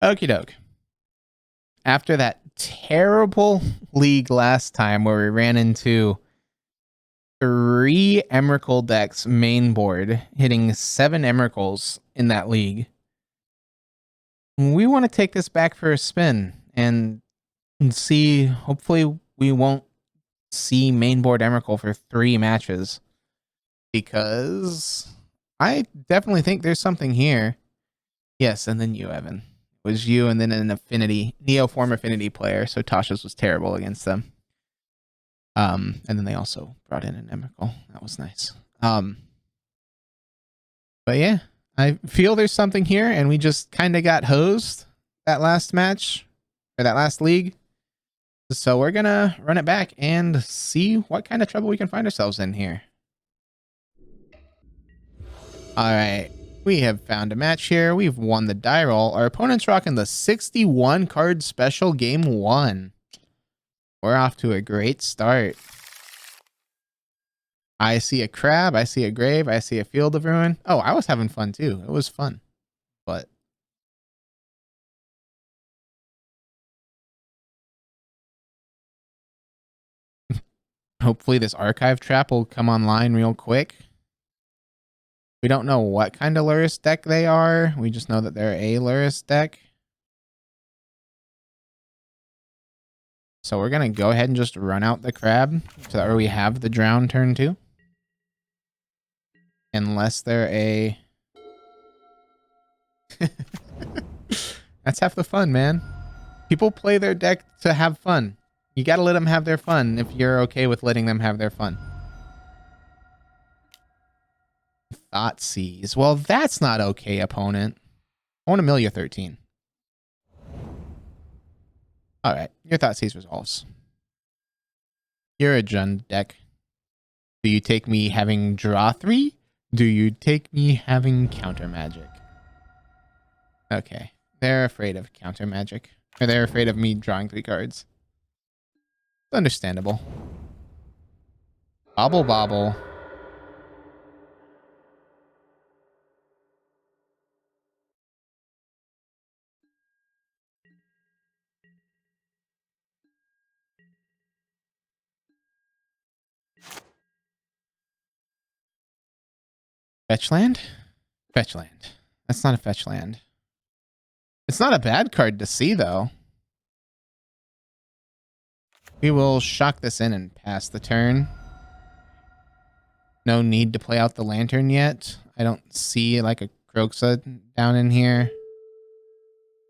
Okie doke. After that terrible league last time where we ran into 3 Emrakul decks main board, hitting 7 Emrakuls in that league, we want to take this back for a spin and see. Hopefully we won't see main board Emrakul for 3 matches, because I definitely think there's something here. Yes, and then you, Evan. It was you and then an affinity, Neoform affinity player, so Tasha's was terrible against them. And then they also brought in an Emrakul. That was nice. But yeah, I feel there's something here, and we just kind of got hosed that last match, or that last league. So we're gonna run it back and see what kind of trouble we can find ourselves in here. Alright, we have found a match here. We've won the die roll. Our opponent's rocking the 61 card special game 1. We're off to a great start. I see a crab, I see a grave, I see a field of ruin. Oh, I was having fun too. It was fun. But hopefully this archive trap will come online real quick. We don't know what kind of Luris deck they are. We just know that they're a Luris deck. So we're going to go ahead and just run out the crab so that we have the drown turn 2. Unless they're a... That's half the fun, man. People play their deck to have fun. You got to let them have their fun if you're okay with letting them have their fun. Thoughtseize. Well, that's not okay, opponent. I want to mill your 13. Alright, your Thoughtseize resolves. You're a Jund deck. Do you take me having draw 3? Do you take me having counter magic? Okay. They're afraid of counter magic. Or they're afraid of me drawing 3 cards. It's understandable. Bobble bobble. Fetch land? Fetch land. That's not a fetch land. It's not a bad card to see, though. We will shock this in and pass the turn. No need to play out the lantern yet. I don't see like a Kroxa down in here.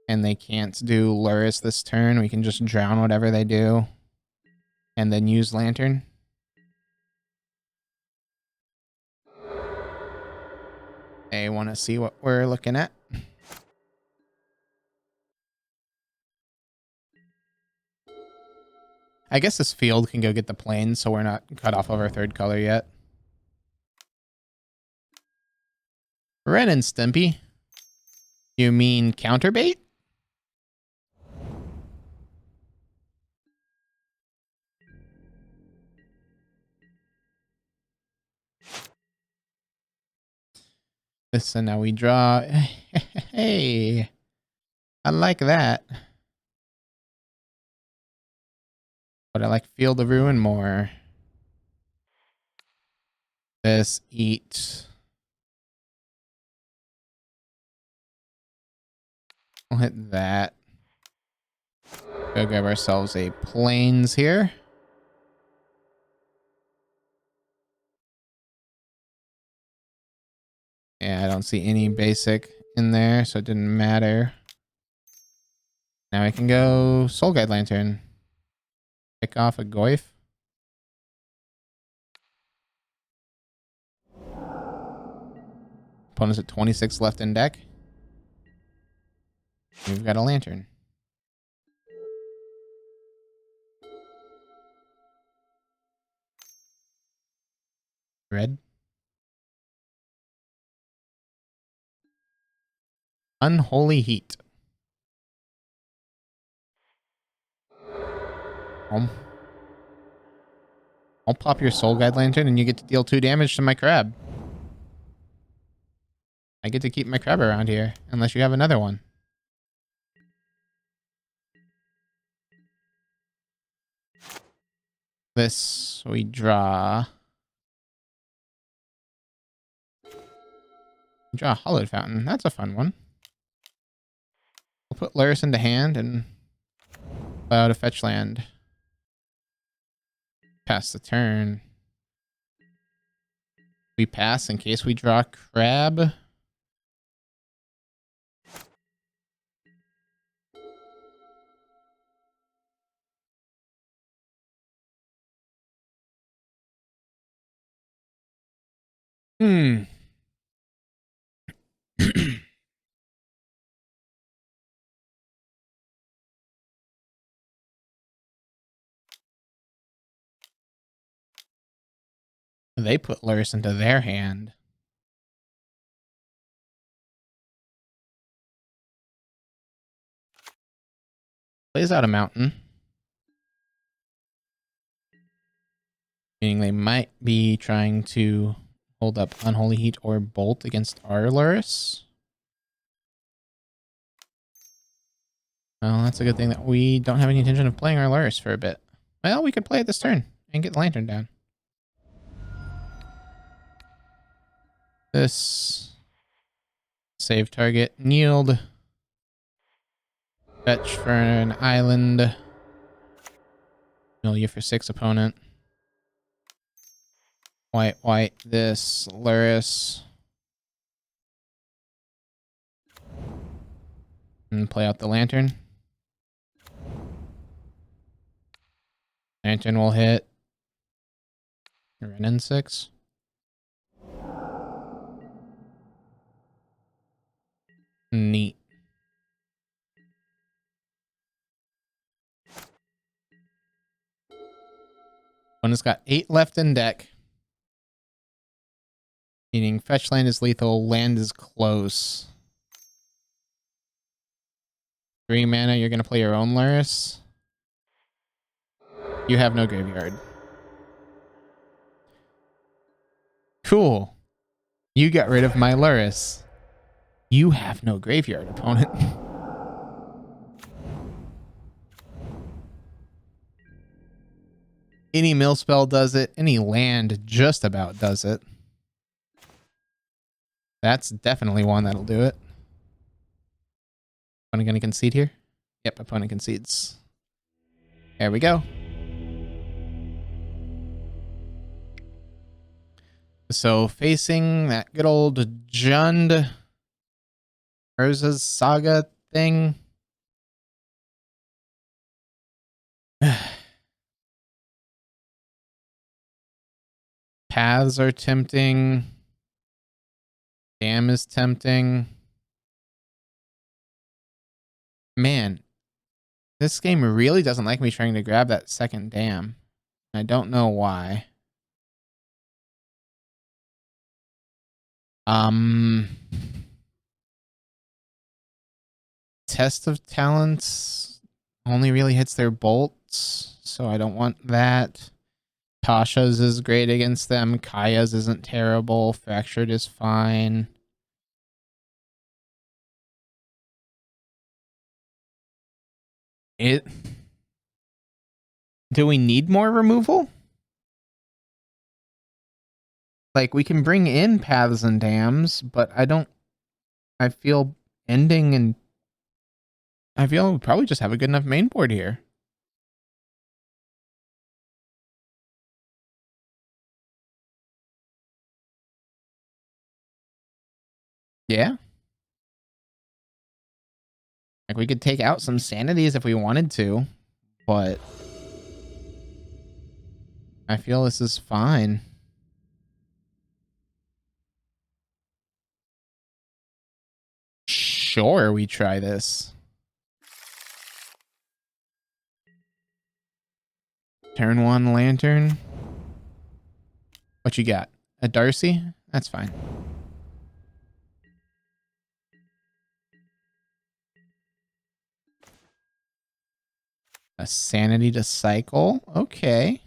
And they can't do Luris this turn. We can just drown whatever they do. And then use lantern. They want to see what we're looking at. I guess this field can go get the plains, so we're not cut off of our 3rd color yet. Ren and Stimpy. You mean counterbait? Listen, now we draw. Hey, I like that. But I like Field of Ruin more. This eat. We'll hit that. Go grab ourselves a plains here. Yeah, I don't see any basic in there, so it didn't matter. Now I can go Soul Guide Lantern. Pick off a Goyf. Opponent's at 26 left in deck. We've got a lantern. Red. Unholy Heat. I'll pop your Soul Guide Lantern and you get to deal 2 damage to my crab. I get to keep my crab around here, unless you have another one. This we draw. Draw a Hollowed Fountain. That's a fun one. We'll put Luris into hand and play out a fetch land. Pass the turn. We pass in case we draw Crab. They put Luris into their hand. Plays out a mountain. Meaning they might be trying to hold up Unholy Heat or Bolt against our Luris. Well, that's a good thing that we don't have any intention of playing our Luris for a bit. Well, we could play it this turn and get the Lantern down. This. Save target. Yield. Fetch for an island. Mill you for 6 opponent. White, white. This. Luris. And play out the Lantern. Lantern will hit. Run in 6. Neat. One has got 8 left in deck. Meaning fetch land is lethal, land is close. 3 mana, you're going to play your own Luris. You have no graveyard. Cool. You got rid of my Luris. You have no graveyard, opponent. Any mill spell does it. Any land just about does it. That's definitely one that'll do it. Opponent going to concede here? Yep, opponent concedes. There we go. So facing that good old Jund Urza's Saga thing. Paths are tempting. Dam is tempting. Man, this game really doesn't like me trying to grab that second dam. I don't know why. Test of Talents only really hits their bolts, so I don't want that. Tasha's is great against them. Kaya's isn't terrible. Fractured is fine. Do we need more removal? Like, we can bring in paths and dams, but I feel ending and I feel we probably just have a good enough main board here. Yeah. Like, we could take out some sanities if we wanted to, but I feel this is fine. Sure, we try this. Turn 1 Lantern. What you got? A Darcy? That's fine. A Sanity to cycle. Okay.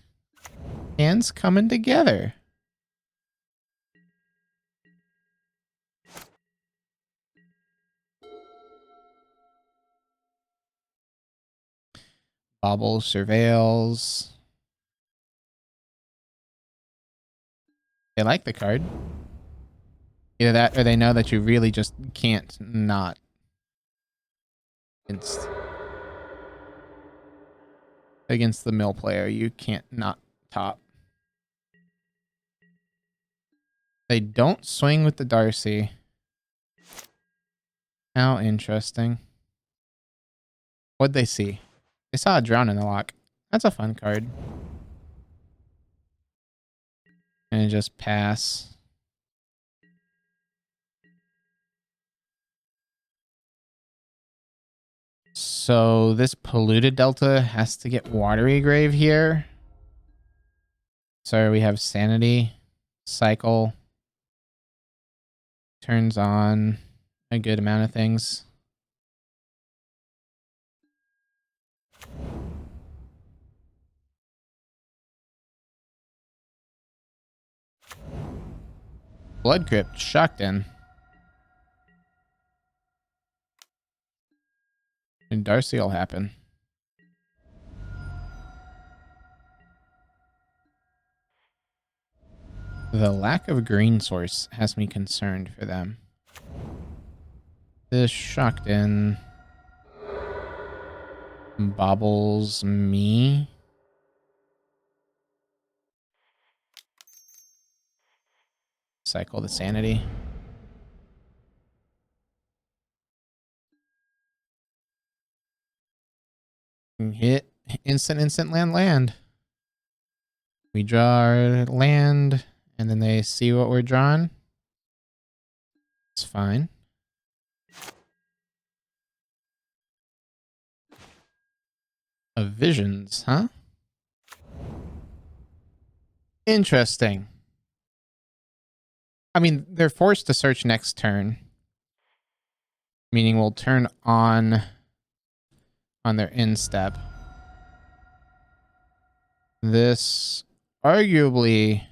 Hands coming together. Bobble surveils. They like the card. Either that or they know that you really just can't not against the mill player. You can't not top. They don't swing with the Darcy. How interesting. What'd they see? They saw a drown in the lock. That's a fun card. And just pass. So this polluted delta has to get watery grave here. So we have sanity, cycle, turns on a good amount of things. Blood Crypt, shocked in. And Darcy will happen. The lack of green source has me concerned for them. This shocked in bobbles me. Cycle the sanity. Hit instant land. We draw our land, and then they see what we're drawing. It's fine. Of visions, huh? Interesting. I mean, they're forced to search next turn. Meaning we'll turn on their instep. This arguably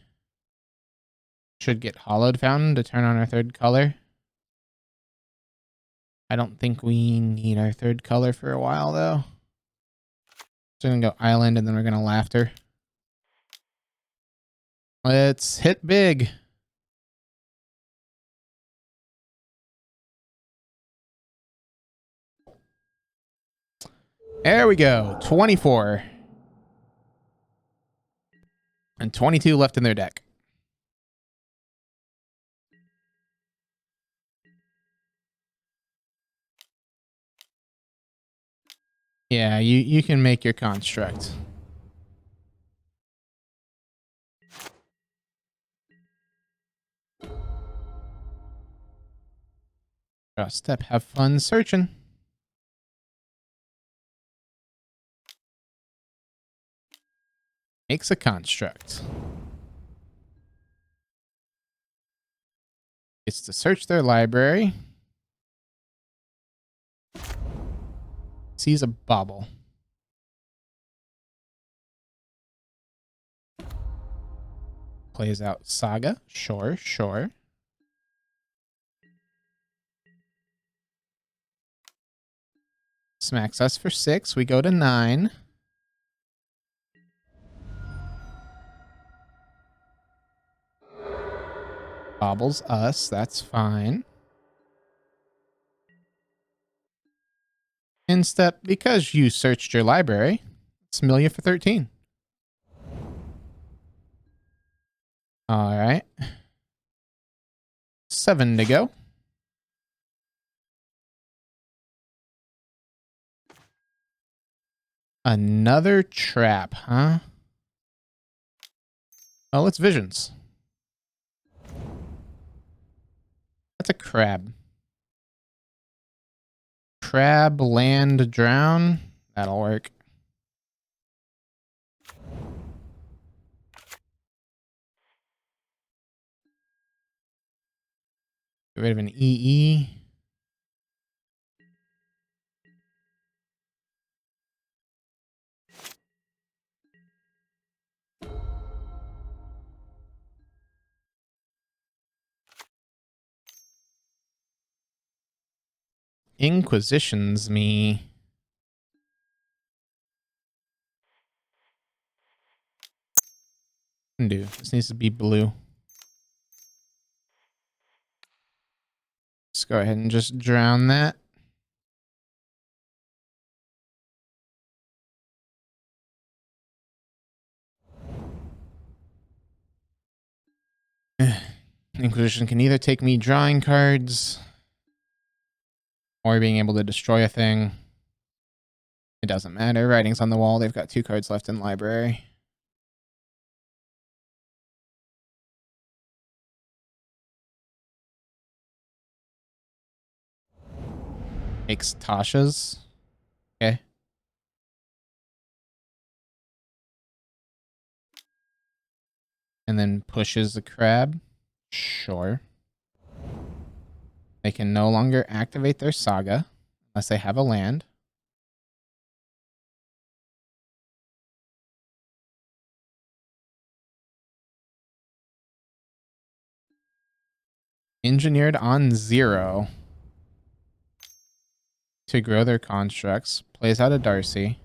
should get Hollowed Fountain to turn on our third color. I don't think we need our third color for a while, though. So we're going to go Island, and then we're going to Laughter. Let's hit big. There we go. 24. And 22 left in their deck. Yeah, you can make your construct. Draw step, have fun searching. Makes a construct. It's to search their library. Sees a bauble. Plays out Saga. Sure. Smacks us for 6. We go to 9. Bobbles us. That's fine. Instep, because you searched your library, it's mill you for 13. All right. 7 to go. Another trap, huh? Oh, it's visions. That's a crab. Crab, land, drown. That'll work. Get rid of an EE. Inquisitions me. This needs to be blue. Let's go ahead and just drown that. Inquisition can either take me drawing cards or being able to destroy a thing. It doesn't matter. Writing's on the wall. They've got 2 cards left in library. Takes Tasha's. Okay. And then pushes the crab. Sure. They can no longer activate their saga unless they have a land. Engineered on 0 to grow their constructs. Plays out a Darcy.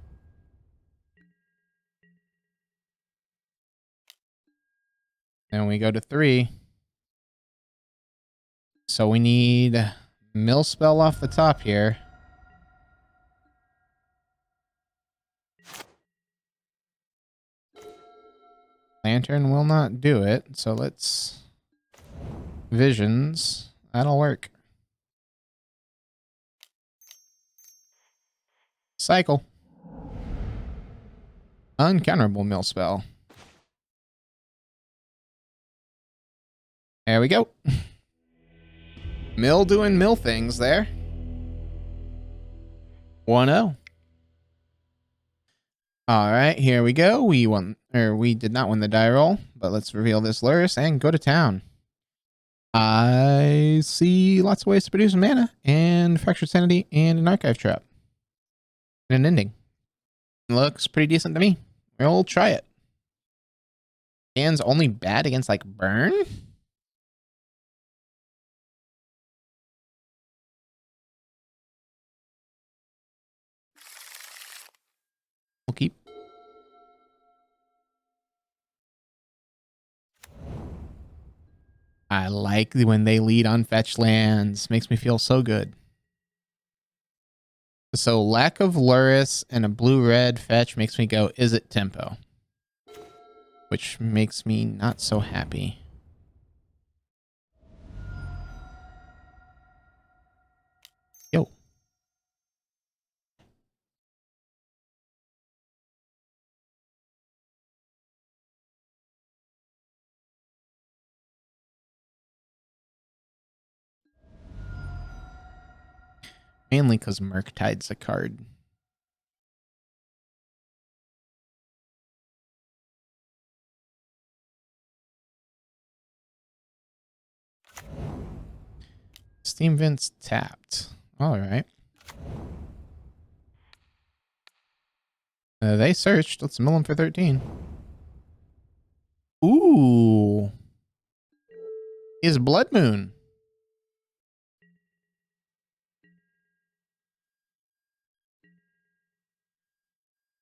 Then we go to 3. So we need mill spell off the top here. Lantern will not do it. So let's visions. That'll work. Cycle. Uncounterable mill spell. There we go. Mill doing mill things there. 1-0. All right, here we go. We won, or we did not win the die roll, but let's reveal this Luris and go to town. I see lots of ways to produce mana and fractured sanity and an archive trap. And an ending. Looks pretty decent to me. We'll try it. Hand's only bad against like burn? We'll keep. I like when they lead on fetch lands. Makes me feel so good. So lack of Luris and a blue-red fetch makes me go, is it tempo? Which makes me not so happy. Yo. Mainly because Murktide's a card. Steam vents tapped. All right. They searched. Let's mill them for 13. Ooh. Is Blood Moon.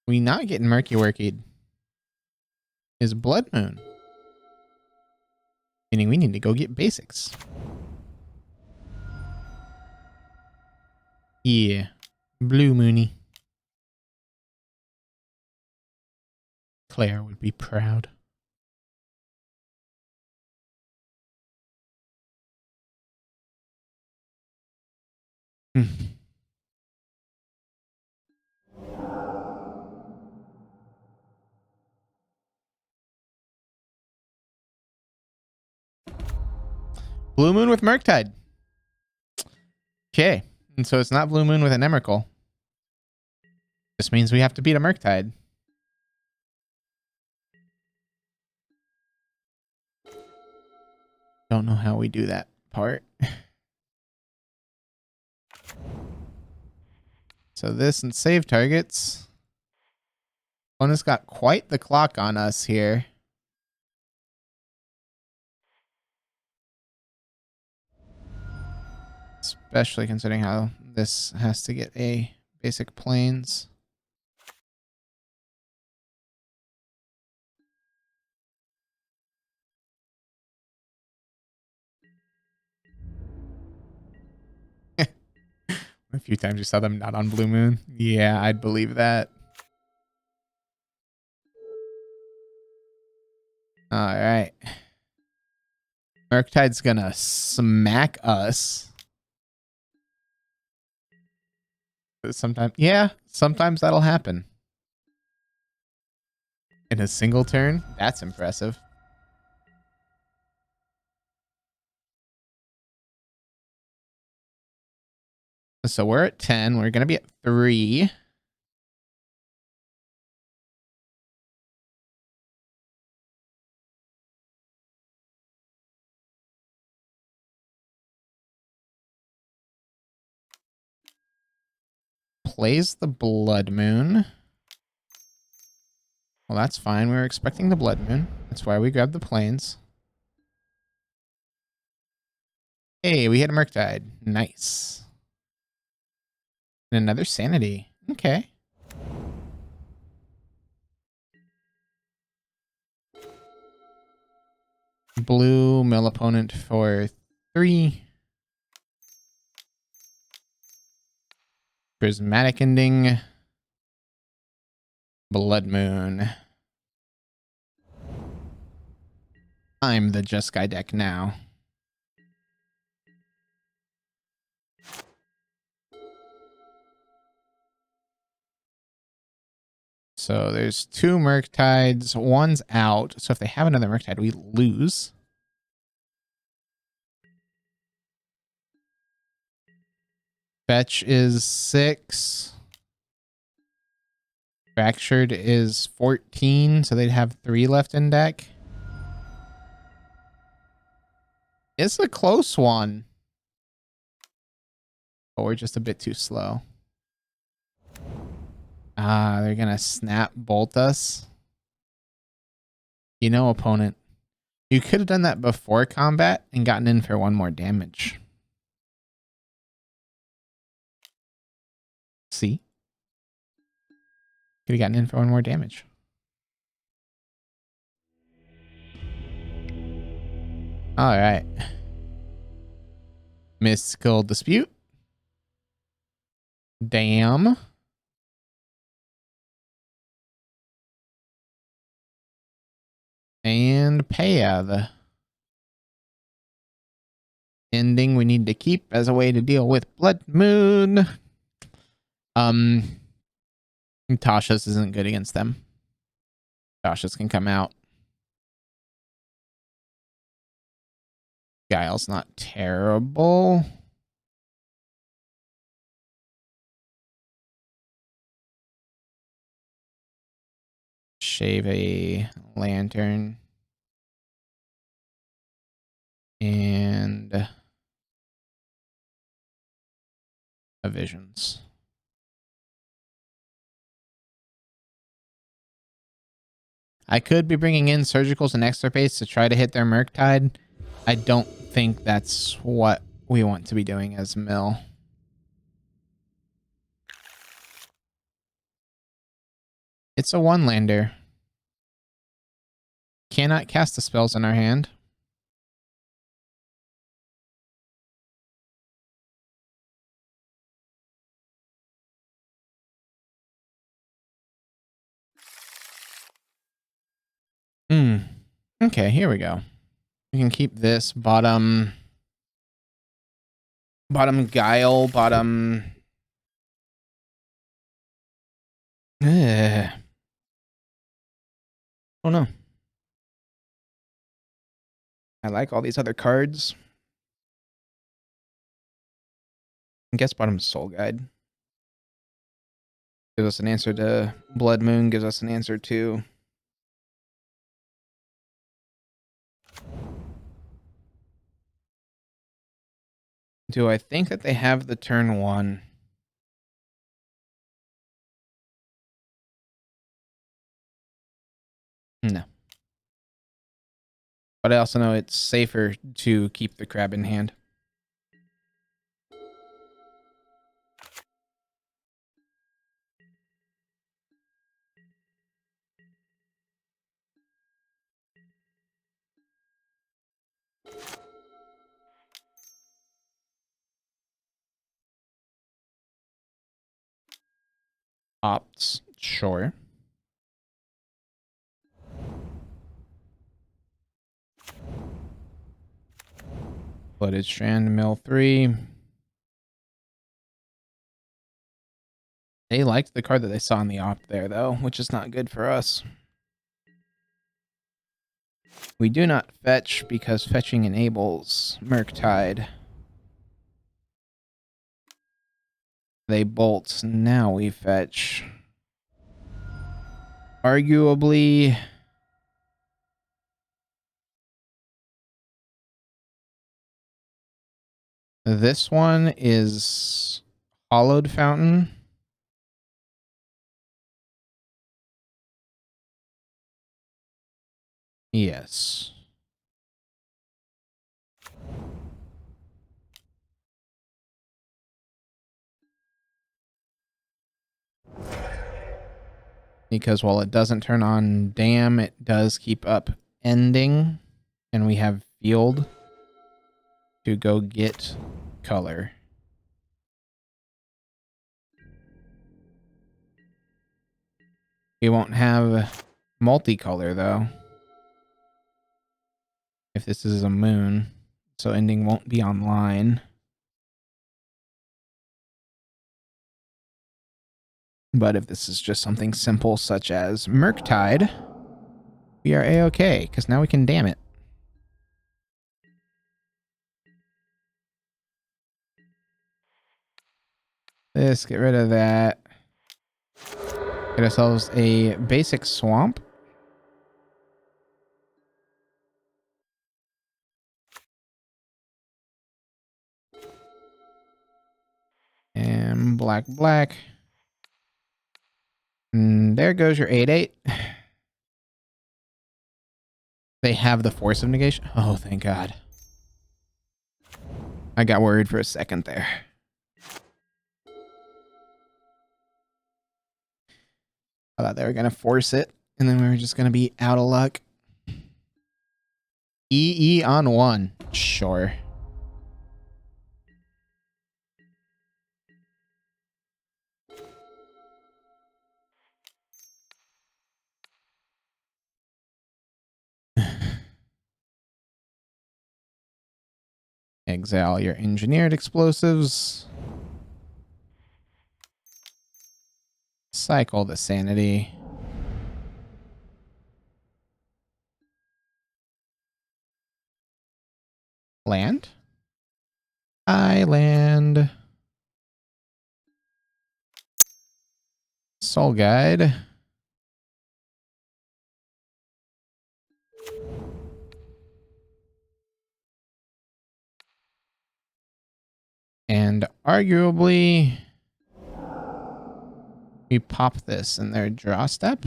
We not getting Murky Workied. Is Blood Moon. Meaning we need to go get basics. Yeah. Blue Moony. Claire would be proud. Blue Moon with Murktide. Okay. And so it's not Blue Moon with an Emrakul. This means we have to beat a Murktide. Don't know how we do that part. So this and save targets. One has got quite the clock on us here. Especially considering how this has to get a basic planes. A few times you saw them not on Blue Moon. Yeah, I'd believe that. All right. Murktide's gonna smack us. Sometimes, yeah, sometimes that'll happen. In a single turn? That's impressive. So we're at 10. We're going to be at 3. Plays the Blood Moon. Well, that's fine. We were expecting the Blood Moon. That's why we grabbed the planes. Hey, we hit a Murktide. Nice. And another Sanity. Okay. Blue mill opponent for 3. Prismatic ending. Blood Moon. I'm the Jeskai deck now. So there's 2 Murktides. One's out. So if they have another Murktide, we lose. Fetch is 6. Fractured is 14. So they'd have 3 left in deck. It's a close one. But we're just a bit too slow. Ah, they're going to snap bolt us. You know, opponent. You could have done that before combat and gotten in for 1 more damage. See? Could have gotten in for 1 more damage. All right. Mystical Dispute. Damn. And Payav. Ending we need to keep as a way to deal with Blood Moon. Tasha's isn't good against them. Tasha's can come out. Guile's not terrible. Shave a lantern. And a visions. I could be bringing in surgicals and extirpates to try to hit their Murktide. I don't think that's what we want to be doing as mill. It's a 1-lander. Cannot cast the spells in our hand. Okay, here we go. We can keep this bottom guile, bottom. Oh no. I like all these other cards. I guess bottom Soul Guide. Gives us an answer to Blood Moon, gives us an answer to do I think that they have the turn 1? No. But I also know it's safer to keep the crab in hand. Opts. Sure. Flooded Strand, mill 3. They liked the card that they saw in the opt there, though, which is not good for us. We do not fetch because fetching enables Murktide. They bolt. Now we fetch. Arguably, this one is Hollowed Fountain. Yes. Because while it doesn't turn on Dam, it does keep up Ending. And we have Field to go get color. We won't have multicolor, though. If this is a moon. So Ending won't be online. But if this is just something simple such as Murktide, we are A-okay, because now we can dam it. Let's get rid of that. Get ourselves a basic swamp. And black. And there goes your 8/8. They have the Force of Negation. Oh, thank God. I got worried for a second there. I thought they were going to force it, and then we were just going to be out of luck. EE on 1. Sure. Exile your engineered explosives. Cycle the sanity. Land. Island. Soul Guide. And arguably, we pop this in their draw step.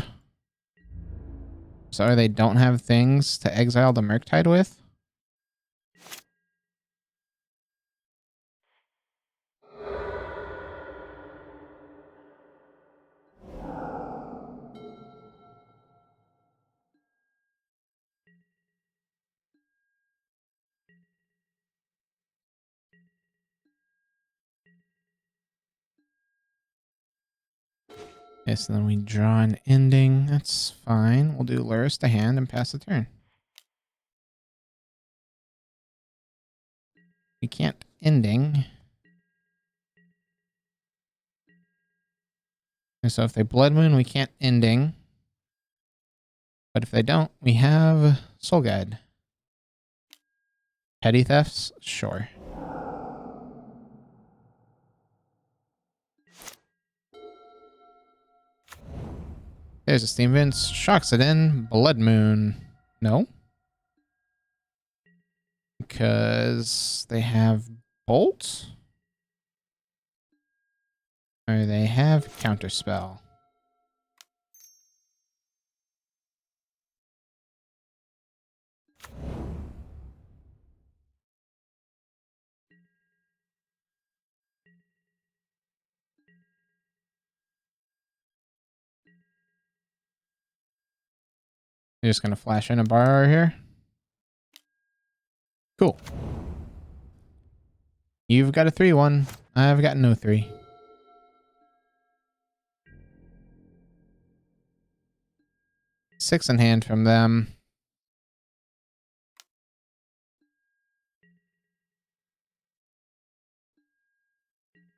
So they don't have things to exile the Murktide with. Yes, and then we draw an ending. That's fine. We'll do Luris to hand and pass the turn. We can't ending. And so if they Blood Moon, we can't ending. But if they don't, we have Soul Guide. Petty Thefts? Sure. There's a Steam Vince. Shocks it in. Blood Moon. No. Because they have Bolt? Or they have Counterspell. You're just going to flash in a bar here. Cool. You've got a 3/1. I've got no 3. 6 in hand from them.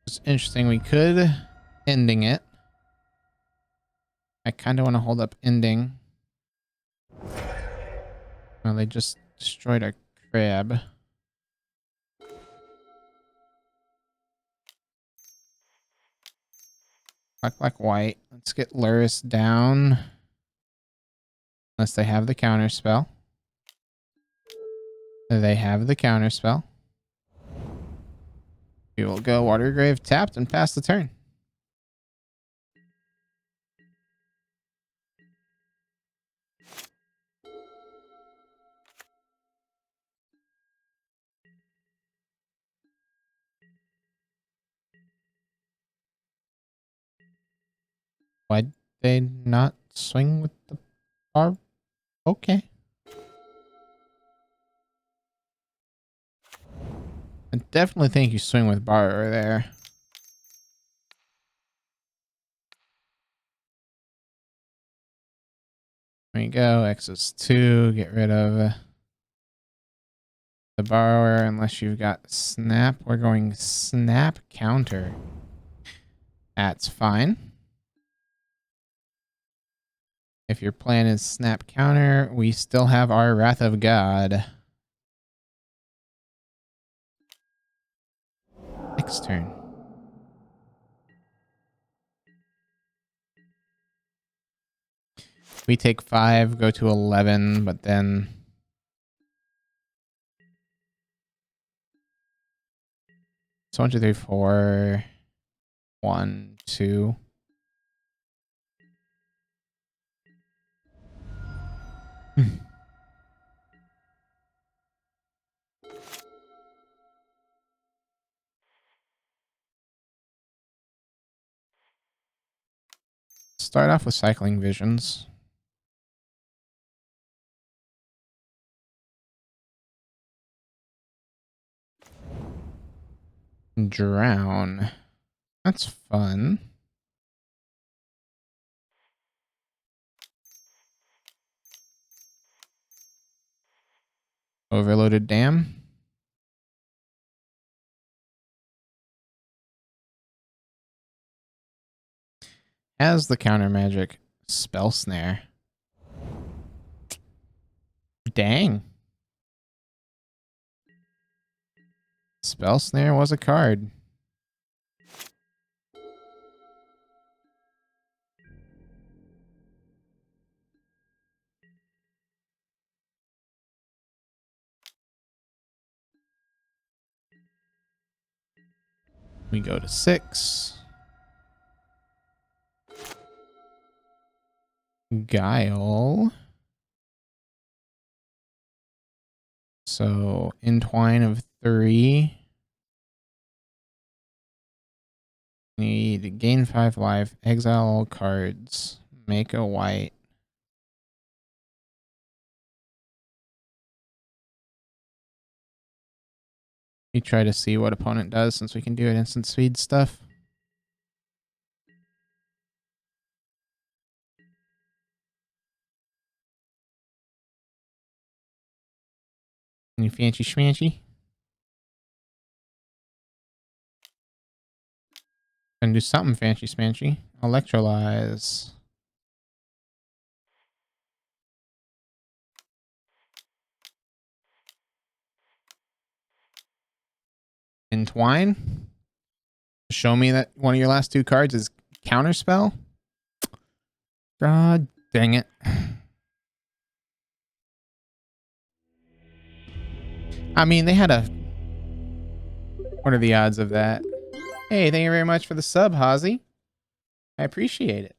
It's interesting. We could ending it. I kind of want to hold up ending. Well, they just destroyed our crab. Black, white. Let's get Luris down. Unless they have the counter spell. They have the counter spell. We will go Watergrave tapped and pass the turn. Why'd they not swing with the bar? Okay. I definitely think you swing with bar there. There you go. X is 2. Get rid of the borrower unless you've got snap. We're going snap counter. That's fine. If your plan is snap counter, we still have our Wrath of God. Next turn. We take 5, go to 11, but then... So 1, 2, 3, 4... 1, 2... Start off with Cycling Visions. Drown. That's fun. Overloaded Dam. Has the counter magic Spell Snare. Dang. Spell Snare was a card. We go to 6. Guile. So entwine of 3. Need to gain 5 life, exile all cards, make a white. You try to see what opponent does since we can do it instant speed stuff. Any fancy schmancy? Gonna do something fancy smanchy. Electrolyze. Entwine. Show me that one of your last 2 cards is Counterspell. God dang it. I mean, they had a... What are the odds of that? Hey, thank you very much for the sub, Hazy. I appreciate it.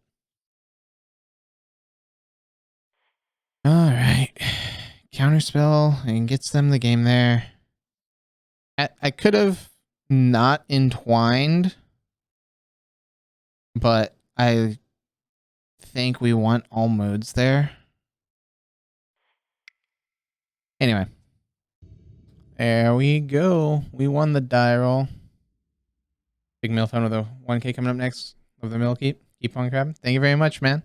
Alright. Counterspell and gets them the game there. I could have not entwined, but I think we want all modes there. Anyway. There we go. We won the die roll. Big Milphone with a 1K coming up next of the Mill Keep. Keep on crab. Thank you very much, man.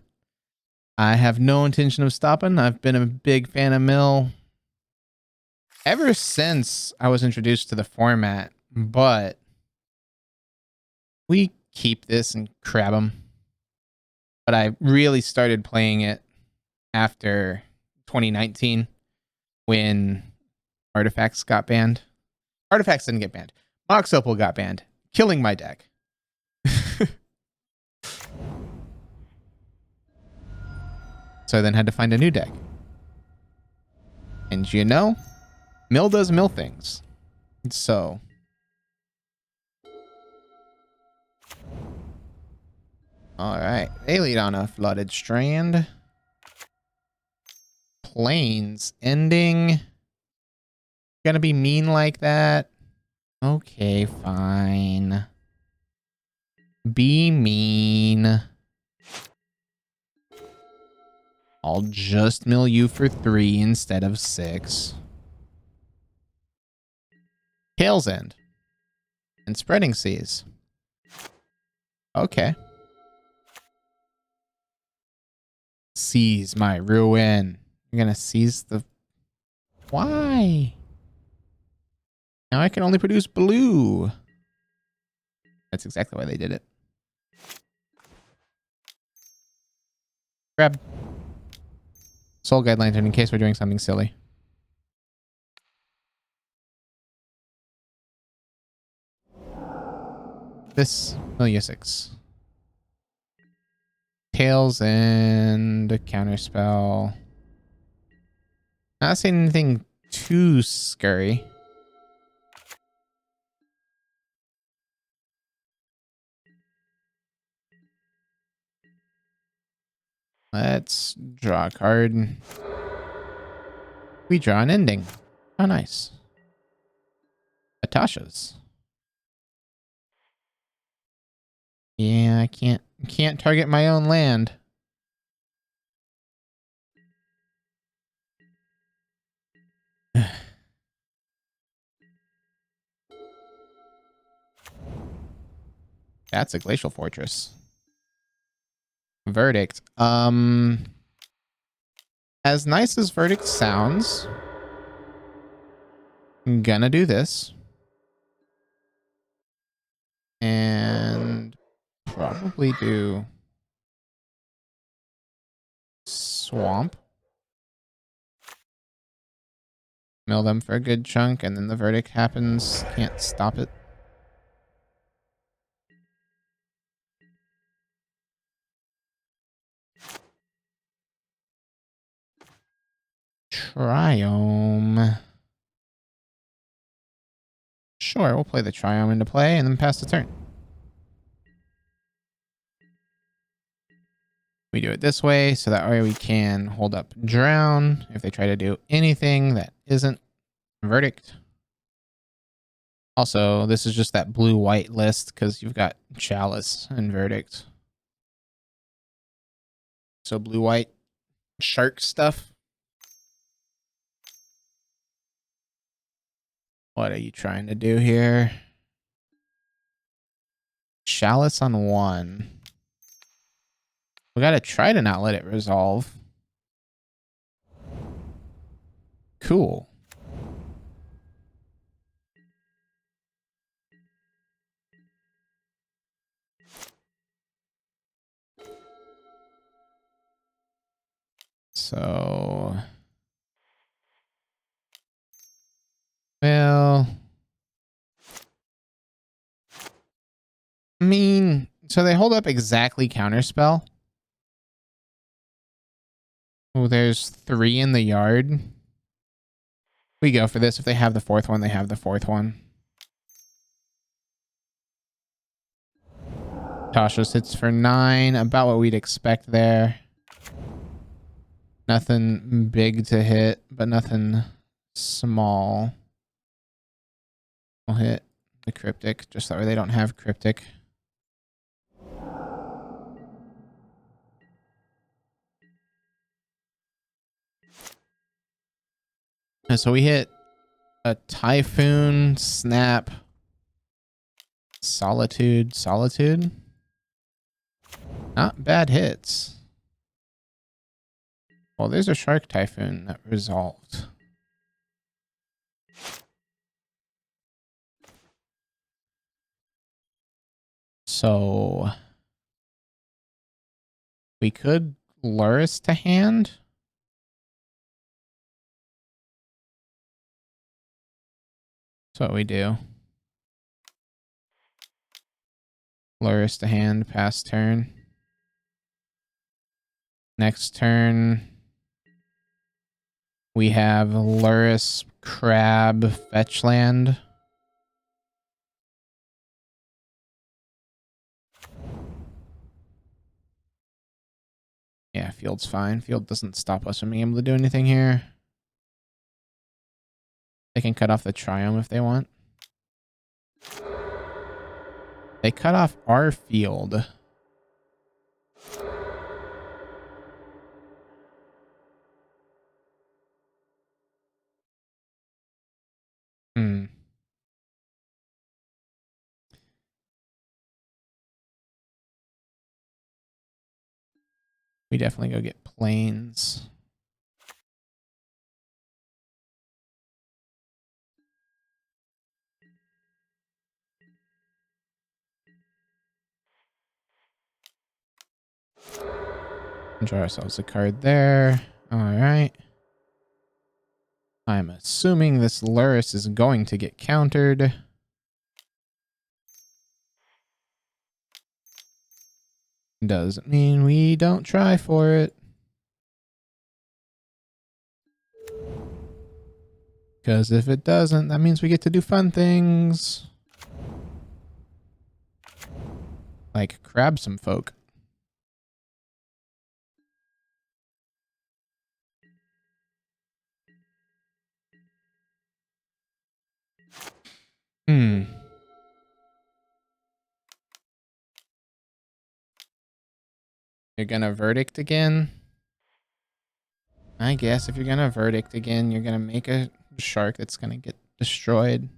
I have no intention of stopping. I've been a big fan of Mill ever since I was introduced to the format, but we keep this and crab them. But I really started playing it after 2019 when Artifacts got banned. Artifacts didn't get banned. Mox Opal got banned, killing my deck. So I then had to find a new deck. And you know, Mill does Mill things. So alright. They lead on a Flooded Strand. Plains ending. Gonna be mean like that? Okay, fine. Be mean. I'll just mill you for 3 instead of 6. Tail's End. And Spreading Seas. Okay. Seize my ruin. You're gonna seize the... Why? Now I can only produce blue. That's exactly why they did it. Grab. Soul Guide Lantern in case we're doing something silly. This Milia 6. Tails and a counterspell. Not saying anything too scurry. Let's draw a card. We draw an ending. Oh, nice. Natasha's. Yeah, I can't target my own land. That's a Glacial Fortress. Verdict. As nice as Verdict sounds, I'm gonna do this. And probably do Swamp. Mill them for a good chunk, and then the Verdict happens. Can't stop it. Triome. Sure, we'll play the Triome into play and then pass the turn. We do it this way, so that way we can hold up Drown if they try to do anything that isn't Verdict. Also, this is just that blue-white list because you've got Chalice and Verdict. So blue-white shark stuff. What are you trying to do here? Chalice on 1. We gotta try to not let it resolve. Cool. So... Well... I mean, so they hold up exactly Counterspell. Oh, there's 3 in the yard. We go for this. If they have the 4th one, they have the 4th one. Tasha hits for 9. About what we'd expect there. Nothing big to hit, but nothing small. We'll hit the Cryptic, just that way they don't have Cryptic. And so we hit a Typhoon, Snap, Solitude. Not bad hits. Well, there's a Shark Typhoon that resolved. So we could Luris to hand. That's what we do. Luris to hand, pass turn. Next turn, we have Luris, Crab, fetch land. Yeah, field's fine. Field doesn't stop us from being able to do anything here. They can cut off the Triumph if they want. They cut off our field. We definitely go get planes. Draw ourselves a card there. All right. I'm assuming this Luris is going to get countered. Doesn't mean we don't try for it. Because if it doesn't, that means we get to do fun things. Like grab some folk. You're gonna verdict again? I guess if you're gonna verdict again, you're gonna make a shark that's gonna get destroyed.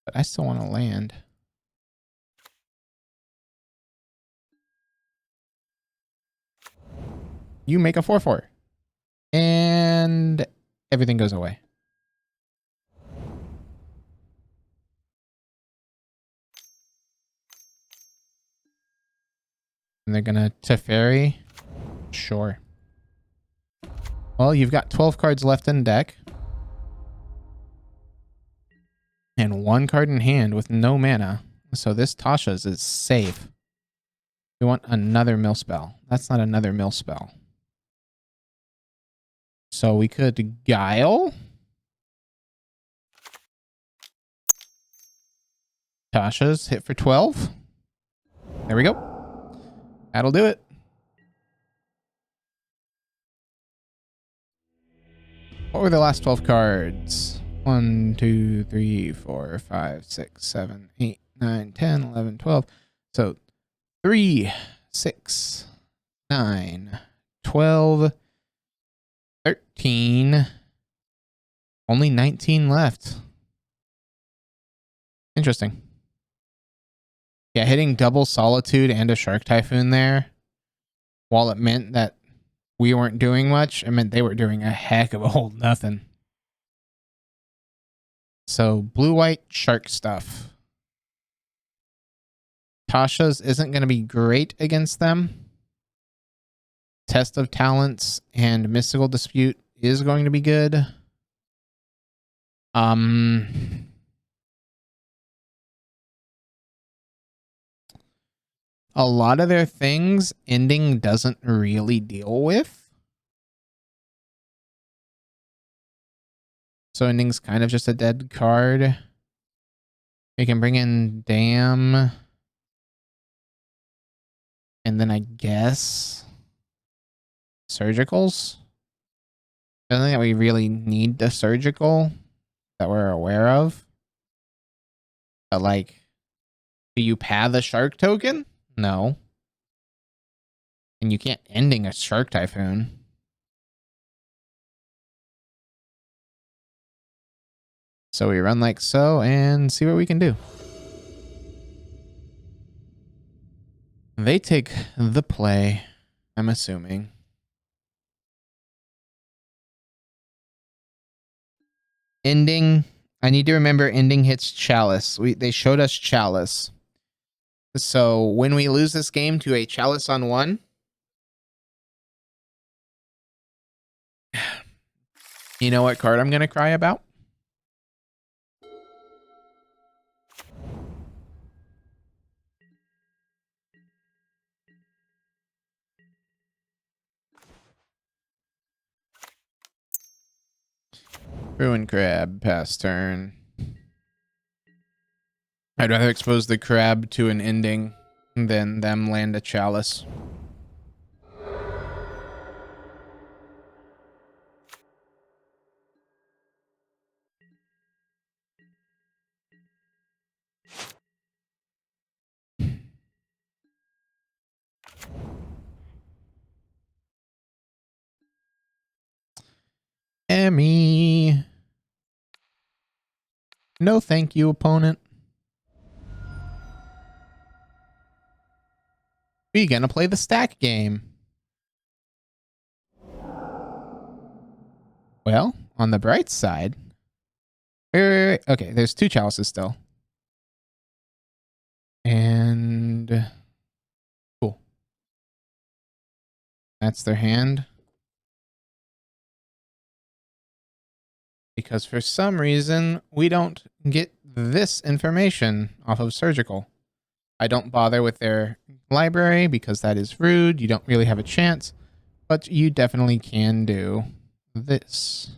But I still want to land. You make a 4/4. And everything goes away. And they're gonna Teferi? Sure. Well, you've got 12 cards left in deck. And 1 card in hand with no mana. So this Tasha's is safe. We want another mill spell. That's not another mill spell. So we could guile. Tasha's hit for 12. There we go. That'll do it. What were the last 12 cards? 1, 2, 3, 4, 5, 6, 7, 8, 9, 10, 11, 12. So 3, 6, 9, 12, 13. Only 19 left. Interesting. Yeah, hitting double Solitude and a Shark Typhoon there, while it meant that we weren't doing much, it meant they were doing a heck of a whole nothing. So blue-white shark stuff. Tasha's isn't going to be great against them. Test of Talents and Mystical Dispute is going to be good. A lot of their things ending doesn't really deal with. So ending's kind of just a dead card. We can bring in Dam. And then I guess Surgicals. I don't think that we really need the Surgical that we're aware of. But like, do you pad the Shark token? No. And you can't ending a Shark Typhoon. So we run like so and see what we can do. They take the play, I'm assuming. Ending. I need to remember ending hits Chalice. They showed us Chalice. So when we lose this game to a Chalice on 1, you know what card I'm going to cry about? Ruin Crab, pass turn. I'd rather expose the crab to an ending than them land a Chalice. Emmy. No thank you, opponent. We gonna play the stack game. Well, on the bright side... Wait. Okay, there's 2 Chalices still. And... Cool. That's their hand. Because for some reason, we don't get this information off of Surgical. I don't bother with their library because that is rude. You don't really have a chance. But you definitely can do this.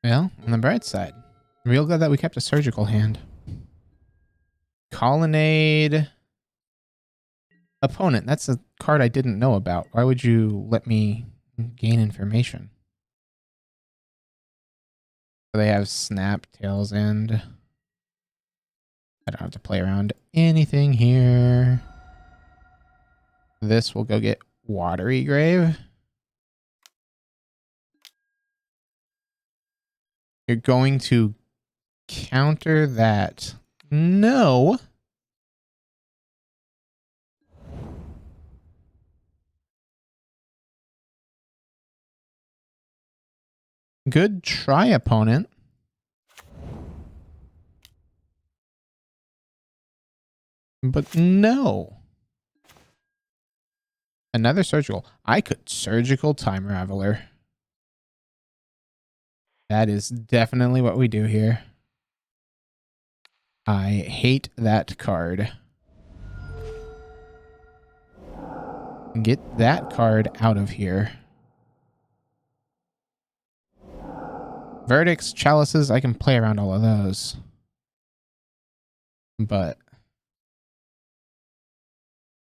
Well, on the bright side, real glad that we kept a Surgical hand. Colonnade. Opponent. That's a card I didn't know about. Why would you let me gain information? So they have Snap, Tails End. I don't have to play around anything here. This will go get Watery Grave. You're going to counter that. No. Good try, opponent. But no. Another Surgical. I could Surgical Time Raveler. That is definitely what we do here. I hate that card. Get that card out of here. Verdicts, Chalices, I can play around all of those. But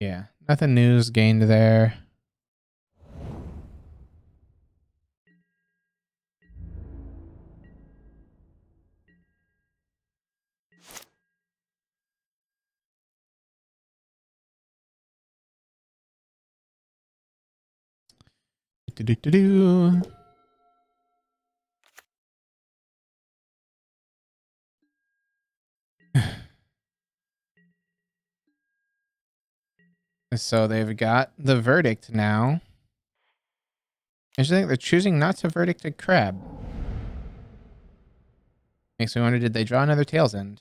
yeah, nothing news gained there. Do-do-do-do. So they've got the verdict now. I just think they're choosing not to verdict a crab. Makes me wonder, did they draw another Tails End?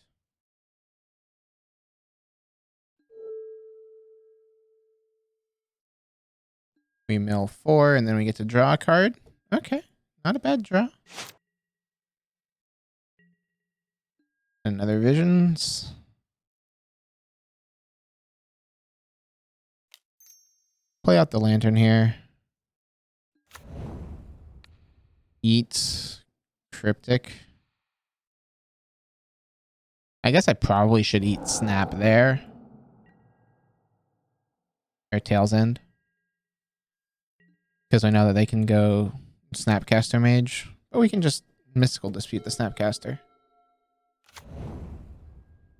We mill 4 and then we get to draw a card. Okay, not a bad draw. Another Visions. Play out the Lantern here. Eat Cryptic. I guess I probably should eat Snap there. Or Tails End. Because I know that they can go Snapcaster Mage. But we can just Mystical Dispute the Snapcaster.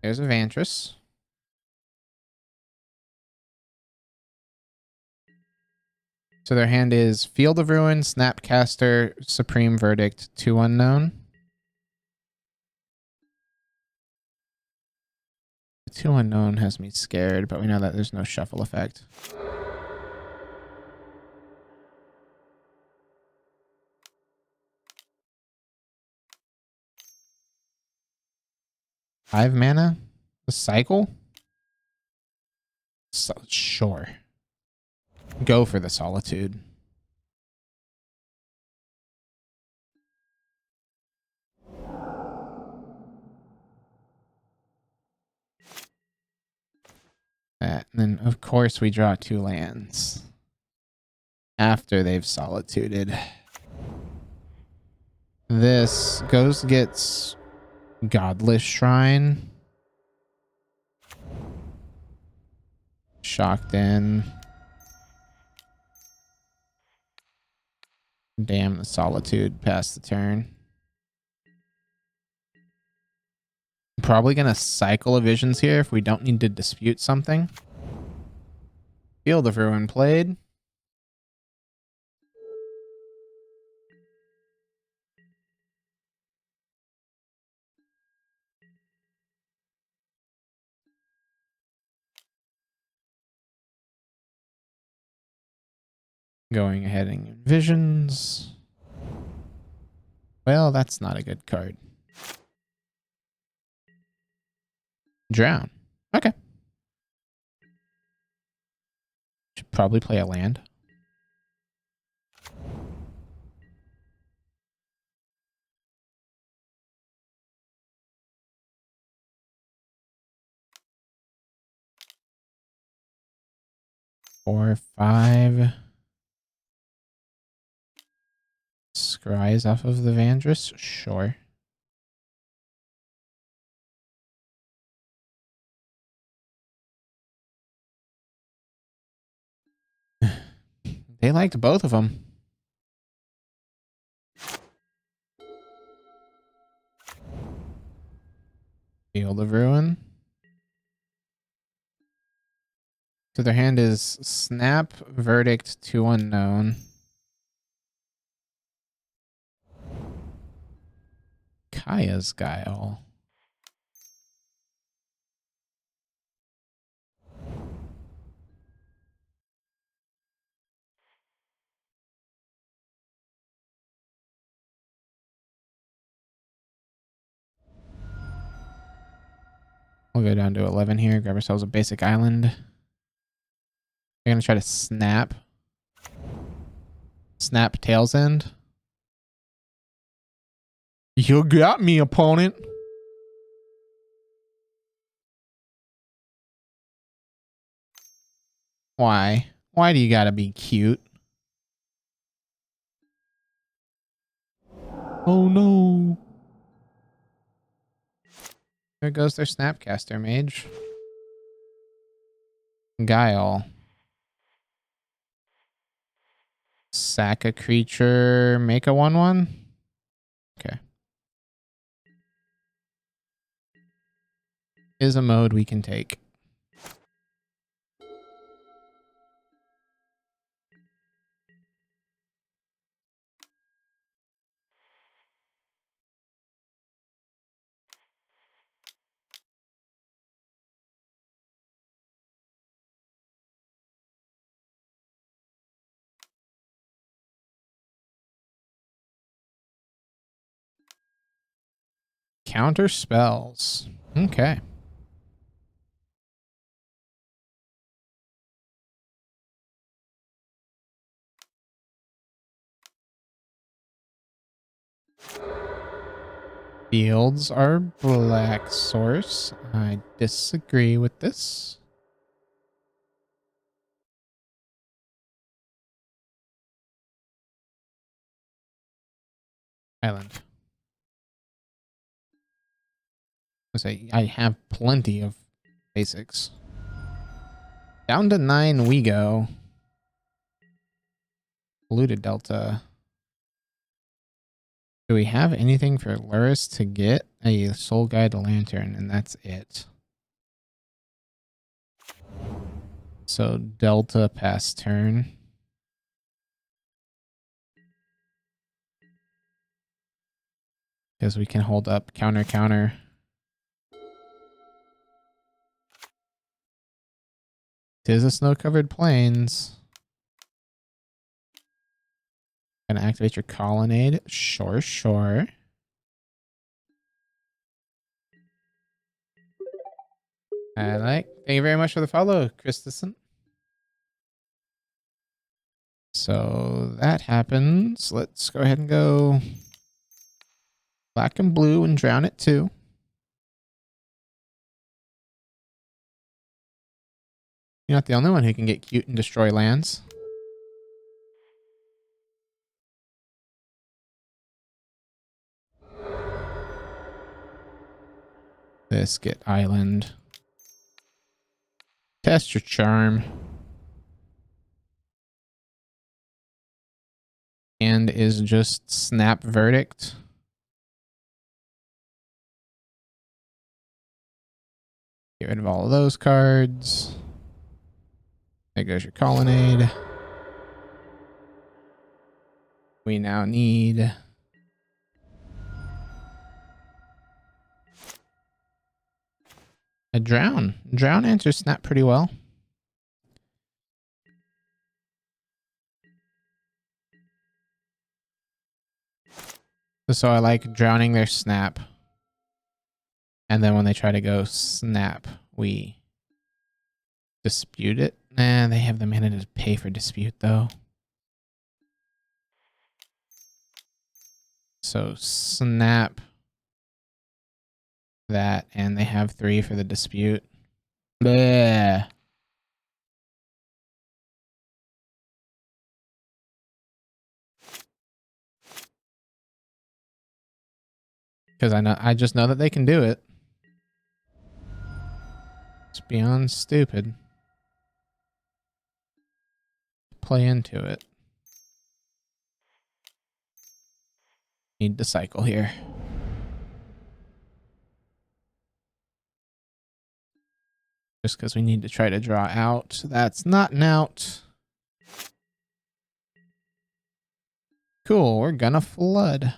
There's a Vantress. So their hand is Field of Ruin, Snapcaster, Supreme Verdict, 2 unknown. The 2 unknown has me scared, but we know that there's no shuffle effect. Five mana? The cycle? So, sure. Go for the Solitude. That. And then, of course, we draw 2 lands. After they've solituded. This Ghost gets Godless Shrine. Shocked in. Damn the Solitude past the turn. Probably gonna cycle a Visions here if we don't need to dispute something. Field of Ruin played. Going ahead and Visions. Well, that's not a good card. Drown. Okay. Should probably play a land. Four, five. Scries off of the Vandress? Sure. They liked both of them. Field of Ruin. So their hand is Snap, Verdict, 2 unknown. Kaya's Guile. We'll go down to 11 here, grab ourselves a basic island. We're going to try to snap. Snap Tail's End. You got me, opponent. Why? Why do you gotta be cute? Oh no. There goes their Snapcaster Mage. Guile. Sack a creature, make a 1/1. Okay. Is a mode we can take. Counter spells. Okay. Fields are black source. I disagree with this. Island. I have plenty of basics. Down to 9 we go. Polluted Delta. Do we have anything for Luris to get? A Soul Guide Lantern, and that's it. So Delta past turn. Because we can hold up counter, counter. Tis a snow-covered plains. Gonna activate your colonnade. Sure, sure. Thank you very much for the follow, Christensen. So that happens. Let's go ahead and go black and blue and drown it too. You're not the only one who can get cute and destroy lands. Biscuit Island. Test your charm. And is just snap verdict. Get rid of all of those cards. There goes your colonnade. We now need a drown. Drown answers snap pretty well. So I like drowning their snap. And then when they try to go snap, we dispute it. Nah, they have the mana to pay for dispute though. So snap that, and they have 3 for the dispute. Bleh. Because I just know that they can do it. It's beyond stupid. Play into it. Need to cycle here. Just because we need to try to draw out. That's not an out. Cool, we're gonna flood.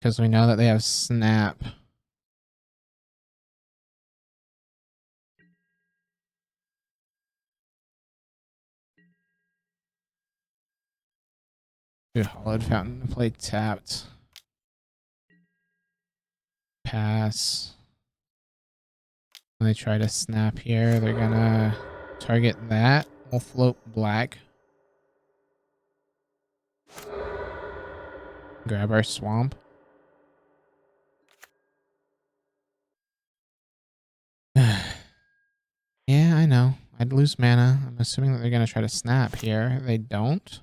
Because we know that they have snap. Hollowed Fountain, play tapped. Pass. When they try to snap here, they're gonna target that. We'll float black. Grab our swamp. Yeah, I know. I'd lose mana. I'm assuming that they're gonna try to snap here. They don't.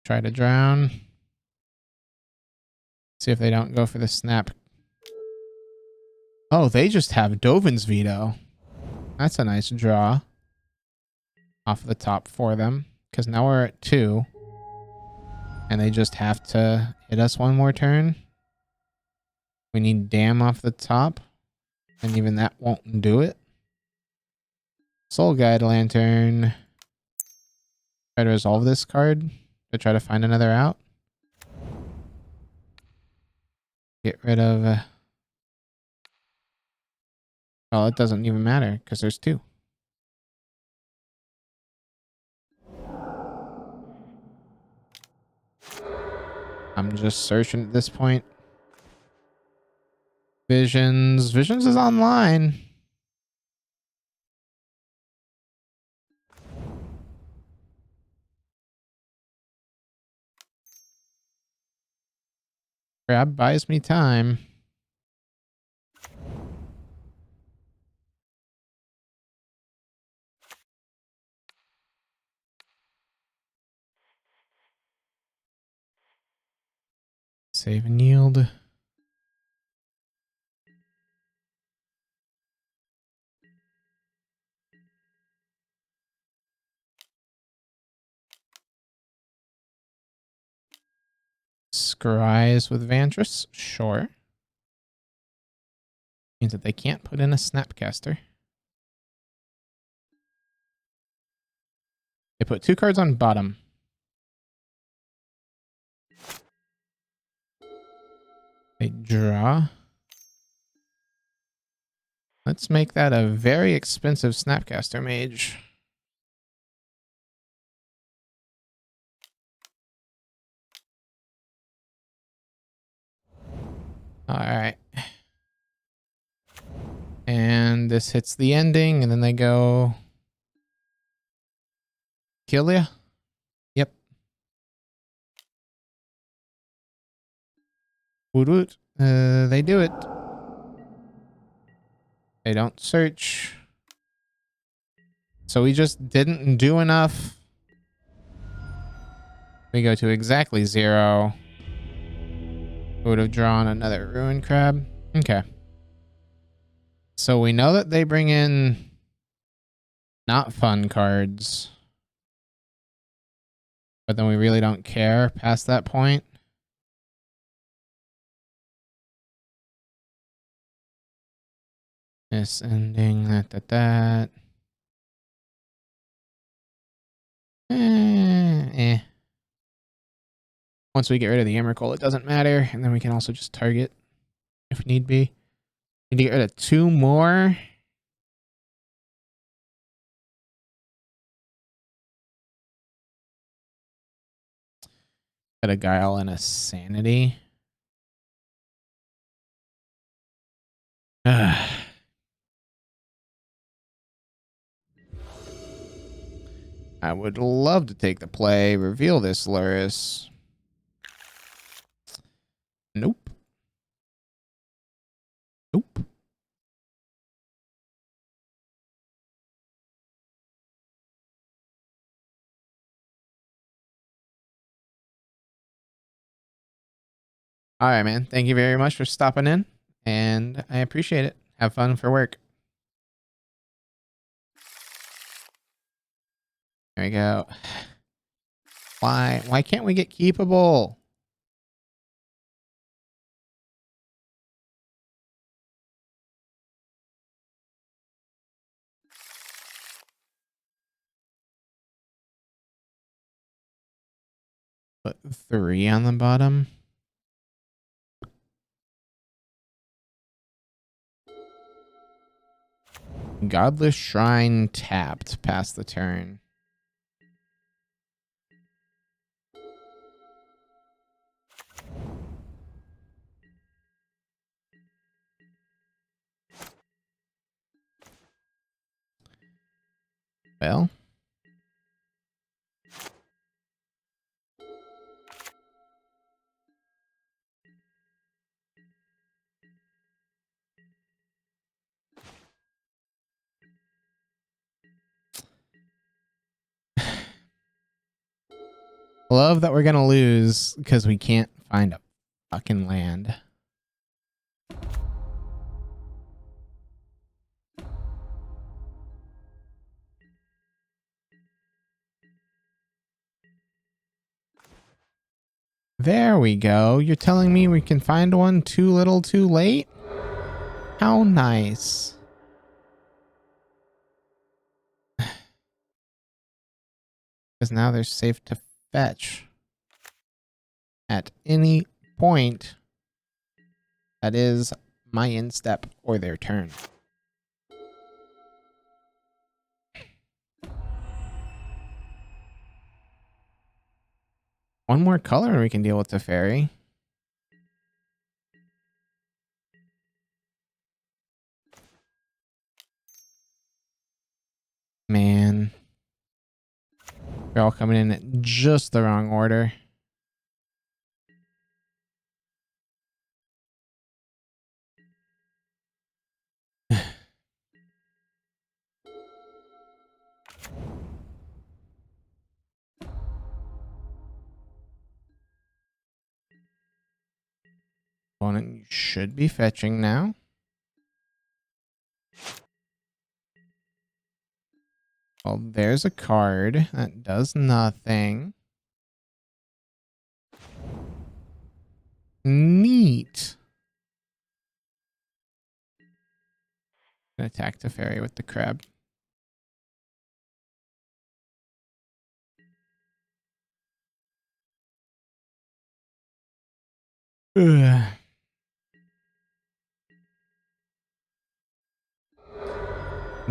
Try to drown. See if they don't go for the snap. Oh, they just have Dovin's Veto. That's a nice draw off the top for them. Because now we're at 2. And they just have to hit us one more turn. We need Dam off the top. And even that won't do it. Soul Guide Lantern. Try to resolve this card. To try to find another out. Get rid of... well, it doesn't even matter. Because there's 2. I'm just searching at this point. Visions. Visions is online. Grab buys me time. Save and yield. Scries with Vantress. Sure. Means that they can't put in a Snapcaster. They put 2 cards on bottom. They draw. Let's make that a very expensive Snapcaster mage. Alright. And this hits the ending, and then they go... Kill ya? Yep. Woot woot. They do it. They don't search. So we just didn't do enough. We go to exactly 0. Would have drawn another Ruin Crab. Okay. So we know that they bring in not fun cards. But then we really don't care past that point. This ending, that. Once we get rid of the Emrakul, it doesn't matter. And then we can also just target if need be. Need to get rid of 2 more. Got a Guile and a Sanity. I would love to take the play. Reveal this Luris. Nope. Nope. All right, man. Thank you very much for stopping in, and I appreciate it. Have fun for work. There we go. Why can't we get keepable? Put 3 on the bottom. Godless Shrine tapped past the turn. Well. Love that we're going to lose because we can't find a fucking land. There we go. You're telling me we can find one too little too late? How nice. Because now they're safe to fetch at any point that is my instep or their turn. One more color and we can deal with the fairy. Man. They're all coming in at just the wrong order. Opponent, you should be fetching now. Well, there's a card that does nothing. Neat. Attack the fairy with the crab. Ugh.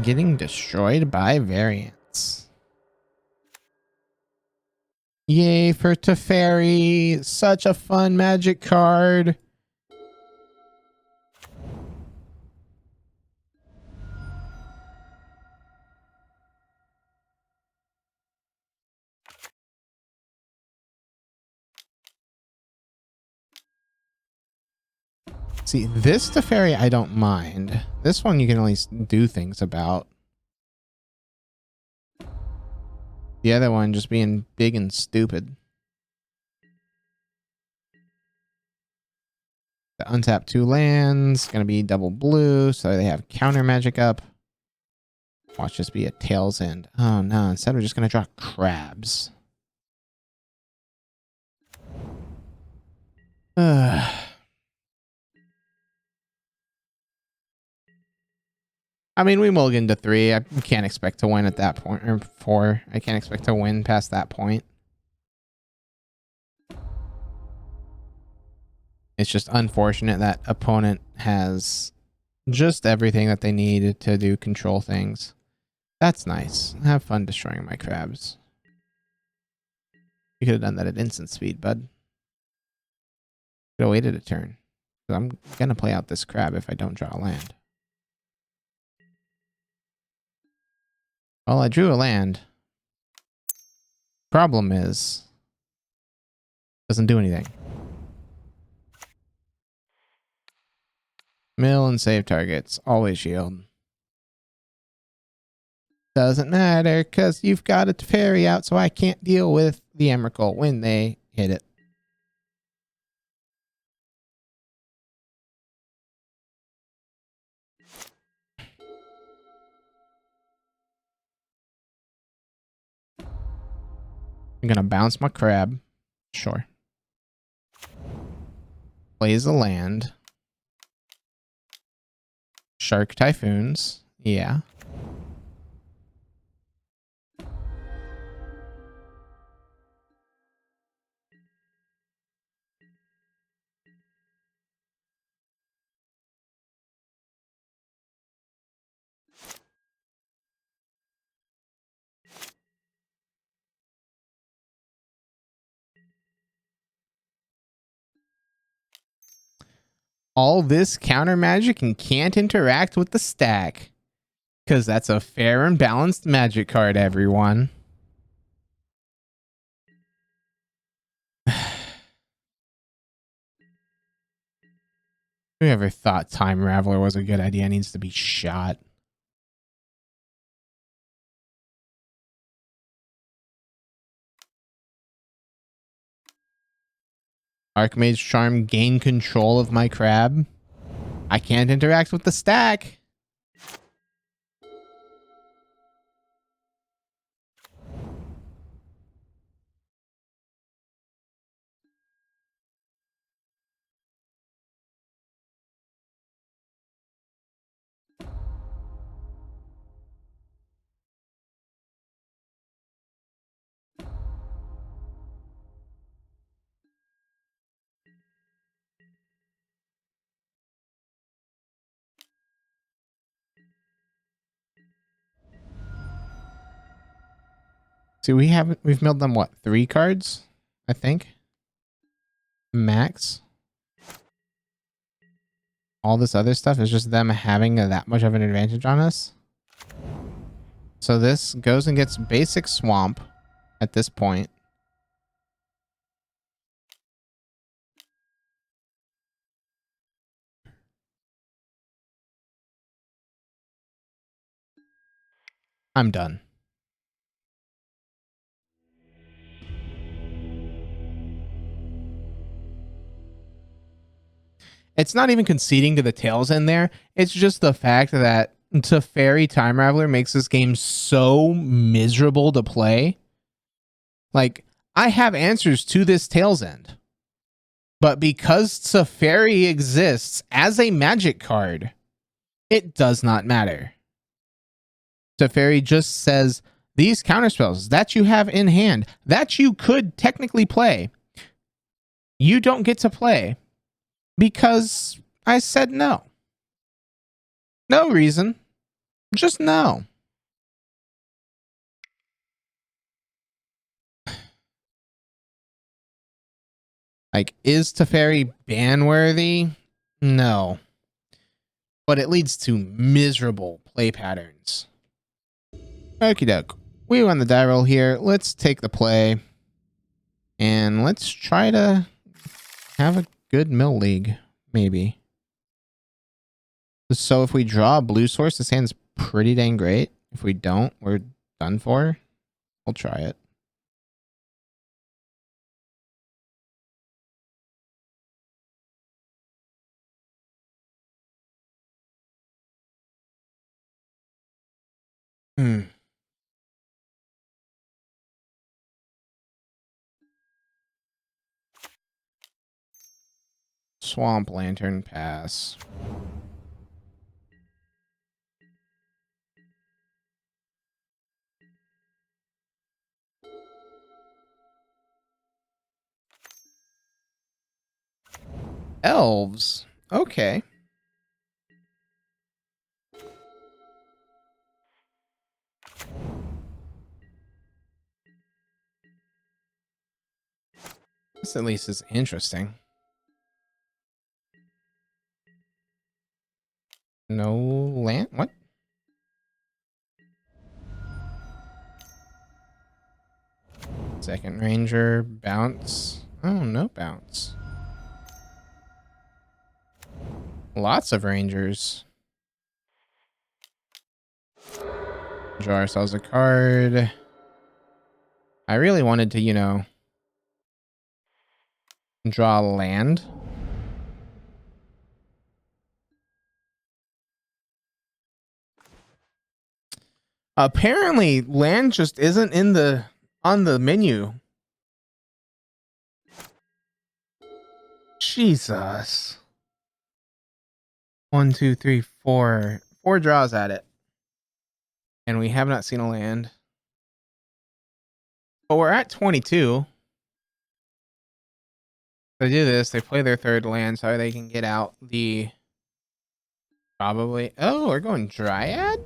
Getting destroyed by variants. Yay for Teferi. Such a fun magic card. See, this Teferi I don't mind. This one you can at least do things about. The other one just being big and stupid. The untap 2 lands, gonna be double blue, so they have counter magic up. Watch this be a tail's end. Oh no, instead we're just gonna draw crabs. I mean, we mulliganed to 3. I can't expect to win at that point, or 4. I can't expect to win past that point. It's just unfortunate that opponent has just everything that they need to do control things. That's nice. Have fun destroying my crabs. You could have done that at instant speed, bud. Could have waited a turn. I'm going to play out this crab if I don't draw a land. Well, I drew a land. Problem is, doesn't do anything. Mill and save targets. Always shield. Doesn't matter because you've got a Teferi out, so I can't deal with the Emrakul when they hit it. I'm going to bounce my crab. Sure. Plays a land. Shark Typhoons. Yeah. All this counter magic and can't interact with the stack. Because that's a fair and balanced magic card, everyone. Whoever thought Time Raveler was a good idea needs to be shot. Archmage's Charm gain control of my crab. I can't interact with the stack. See, we've milled them what, 3 cards? I think. Max. All this other stuff is just them having that much of an advantage on us. So this goes and gets basic swamp at this point. I'm done. It's not even conceding to the tails in there. It's just the fact that Teferi Time Raveler makes this game so miserable to play. Like, I have answers to this tails end. But because Teferi exists as a magic card, It does not matter. Teferi just says these counterspells that you have in hand that you could technically play, you don't get to play because I said no. No reason. Just no. Like, is Teferi ban-worthy? No. But it leads to miserable play patterns. Okie doke. We won the die roll here. Let's take the play. And let's try to have a good mill league, maybe. So if we draw a blue source, this hand's pretty dang great. If we don't, we're done for. We'll try it. Swamp Lantern pass. Elves. Okay. This at least is interesting. No land? What? Second Ranger. Bounce. Oh, no bounce. Lots of Rangers. Draw ourselves a card. I really wanted to, you know, draw land. Apparently, land just isn't on the menu. Jesus. 1, 2, 3, 4. 4 draws at it. And we have not seen a land. But we're at 22. They do this, they play their third land so they can get out the... Probably... Oh, we're going Dryad?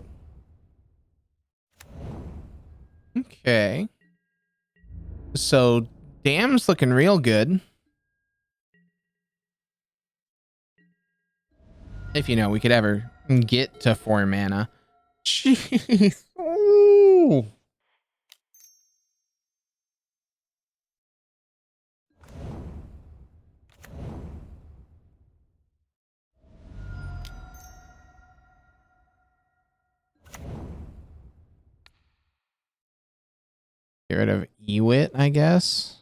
Okay. So, Dam's looking real good. If, you know, we could ever get to 4 mana. Jeez. Ooh. Get rid of Ewit, I guess.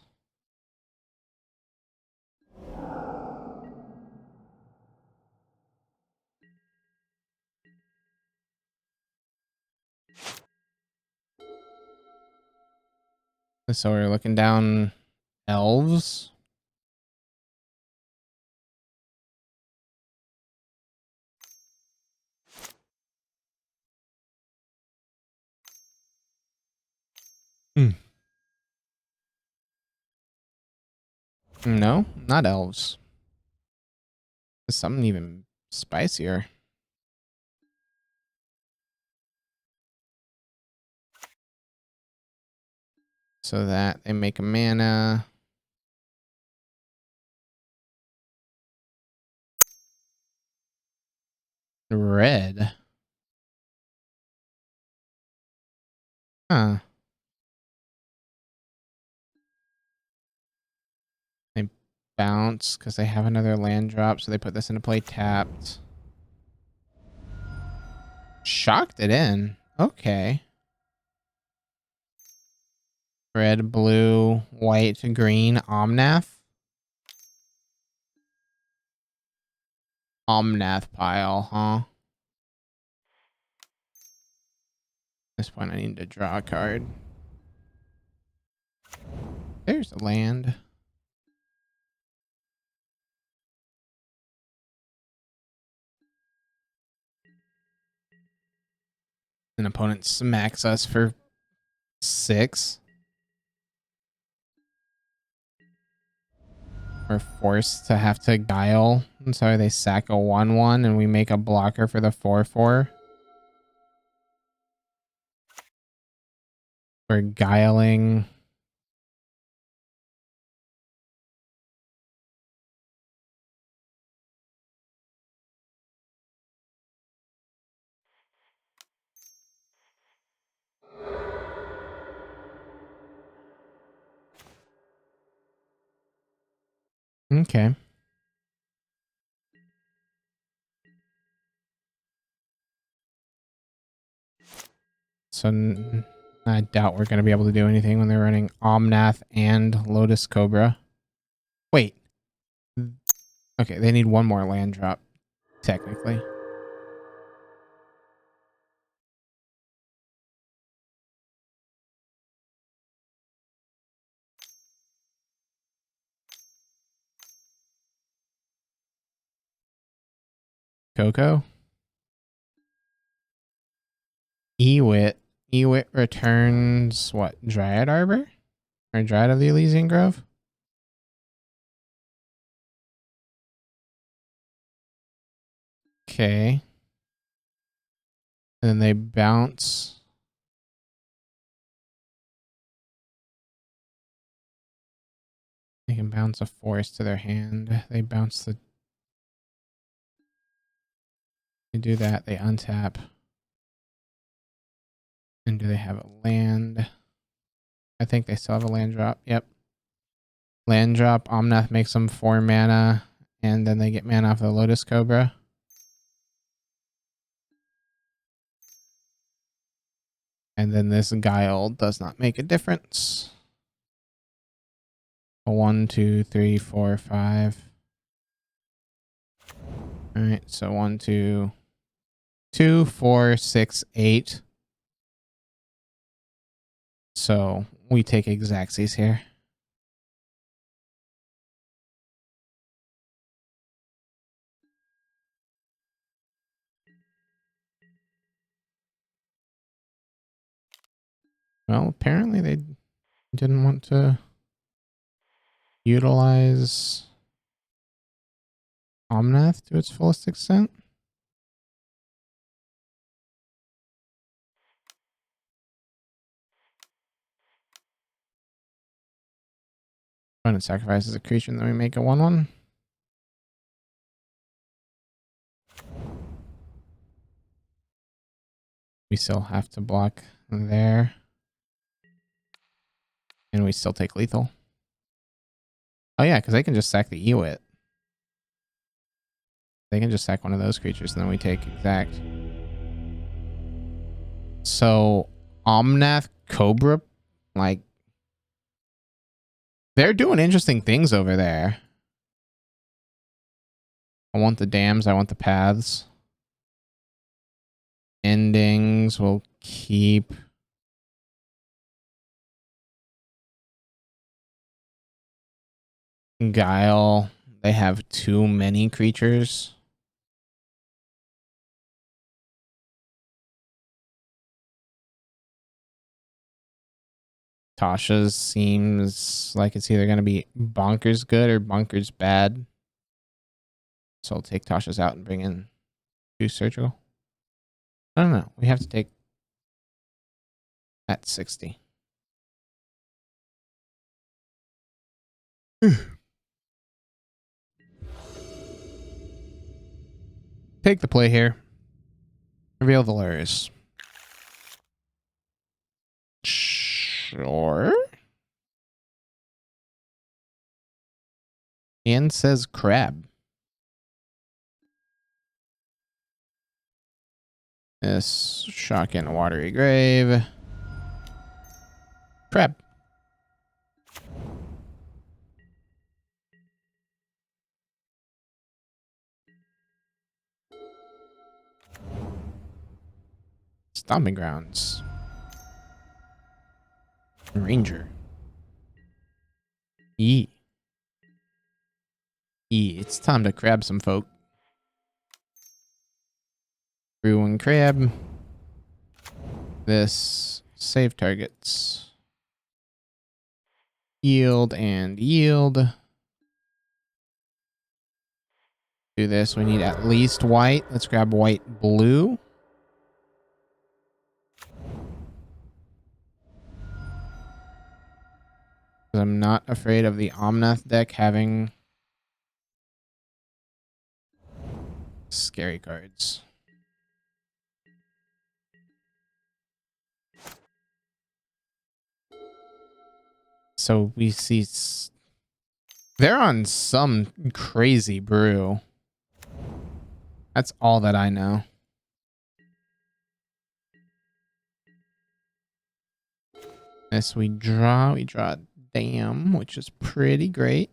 So we're looking down elves. No, not elves. Something even spicier. So that they make a mana. Red. Huh. They bounce because they have another land drop, so they put this into play tapped. Shocked it in. Okay. Red, blue, white, green, Omnath. Omnath pile, huh? At this point, I need to draw a card. There's a land. An opponent smacks us for 6. We're forced to have to guile. And so they sack a 1/1 and we make a blocker for the 4/4. We're guiling. Okay. So I doubt we're going to be able to do anything when they're running Omnath and Lotus Cobra. Wait. Okay, they need one more land drop, technically. Coco? Ewit. Ewit returns what? Dryad Arbor? Or Dryad of the Elysian Grove? Okay. And then they bounce. They can bounce a forest to their hand. They bounce the... They do that. They untap. And do they have a land? I think they still have a land drop. Yep. Land drop. Omnath makes them 4 mana. And then they get mana off the Lotus Cobra. And then this guile does not make a difference. 1, 2, 3, 4, 5. All right, so 1, 2, 2, 4, 6, 8. So we take Exacxies here. Well, apparently they didn't want to utilize Omnath to its fullest extent. Opponent sacrifices a creature and then we make a 1/1. We still have to block there. And we still take lethal. Oh yeah, because they can just sack the Ewit. They can just sack one of those creatures and then we take exact. So Omnath Cobra, like, they're doing interesting things over there. I want the dams. I want the paths. Endings will keep. Guile. They have too many creatures. Tasha's seems like it's either going to be bonkers good or bonkers bad. So I'll take Tasha's out and bring in 2 surgical. I don't know. We have to take at 60. Take the play here. Reveal the lures. Sure. And says crab. This shotgun watery grave. Crab. Stomping grounds. Ranger. E. It's time to crab some folk. Ruin crab. this. Save targets. Yield and yield. Do this. We need at least white. Let's grab white blue. I'm not afraid of the Omnath deck having scary cards. So we see they're on some crazy brew. That's all that I know. This we draw Dam, which is pretty great.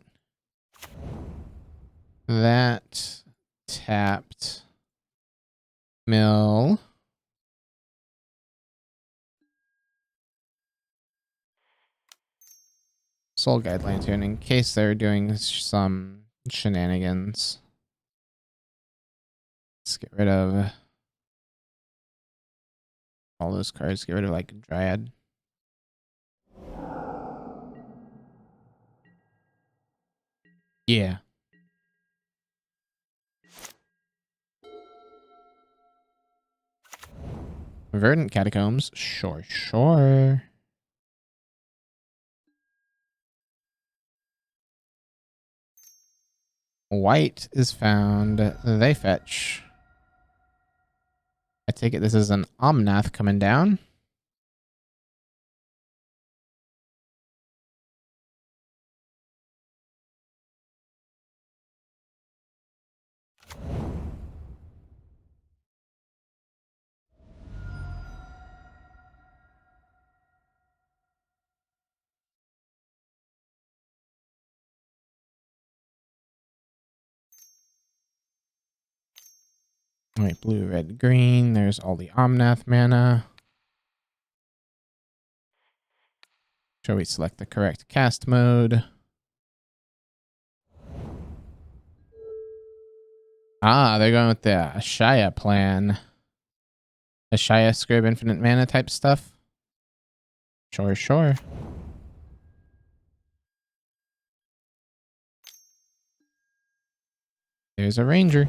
That tapped mill. Soul Guide Lantern in case they're doing some shenanigans. Let's get rid of all those cards. Get rid of like Dryad. Yeah. Verdant Catacombs. Sure, sure. White is found. They fetch. I take it this is an Omnath coming down. All right, blue, red, green. There's all the Omnath mana. Shall we select the correct cast mode? Ah, they're going with the Ashaya plan. Ashaya Scribe infinite mana type stuff. Sure, sure. There's a ranger.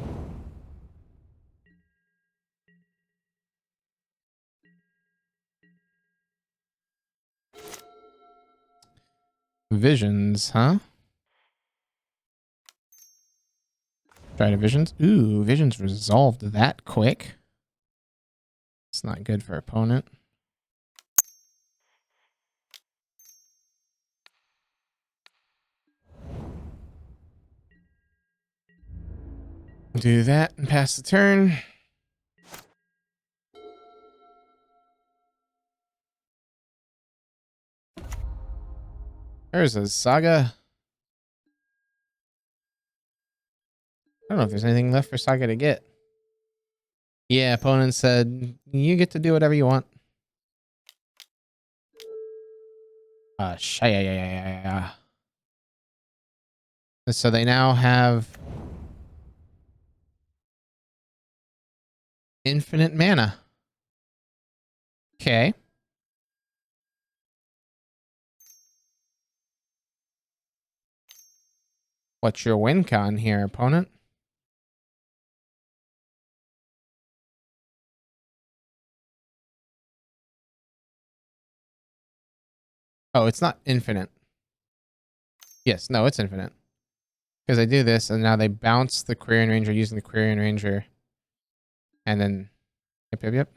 Visions, huh? Try to visions. Ooh, visions resolved that quick. It's not good for opponent. Do that and pass the turn. There's a Saga. I don't know if there's anything left for Saga to get. Yeah, opponent said, you get to do whatever you want. Shaya. So they now have infinite mana. Okay. What's your win con here, opponent? Oh, it's not infinite. Yes, no, it's infinite. Because I do this, and now they bounce the Quirion Ranger using the Quirion Ranger. And then... Yep.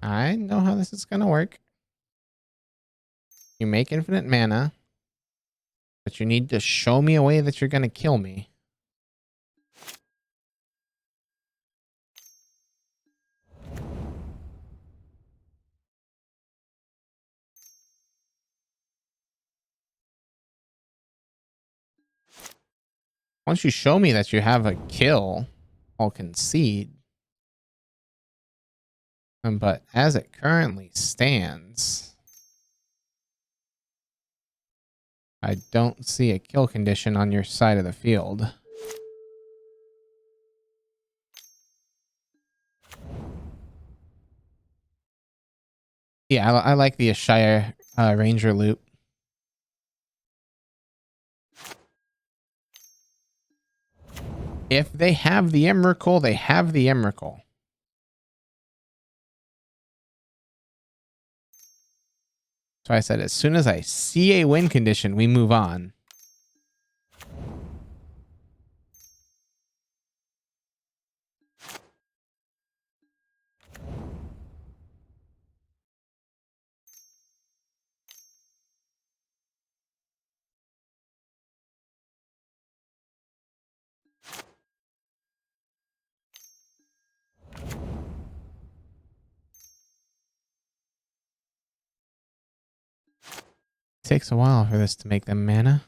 I know how this is going to work. You make infinite mana. But you need to show me a way that you're going to kill me. Once you show me that you have a kill, I'll concede. But as it currently stands, I don't see a kill condition on your side of the field. Yeah, I like the Ashaya Ranger loop. If they have the Emrakul, they have the Emrakul. So I said, as soon as I see a win condition, we move on. Takes a while for this to make them mana.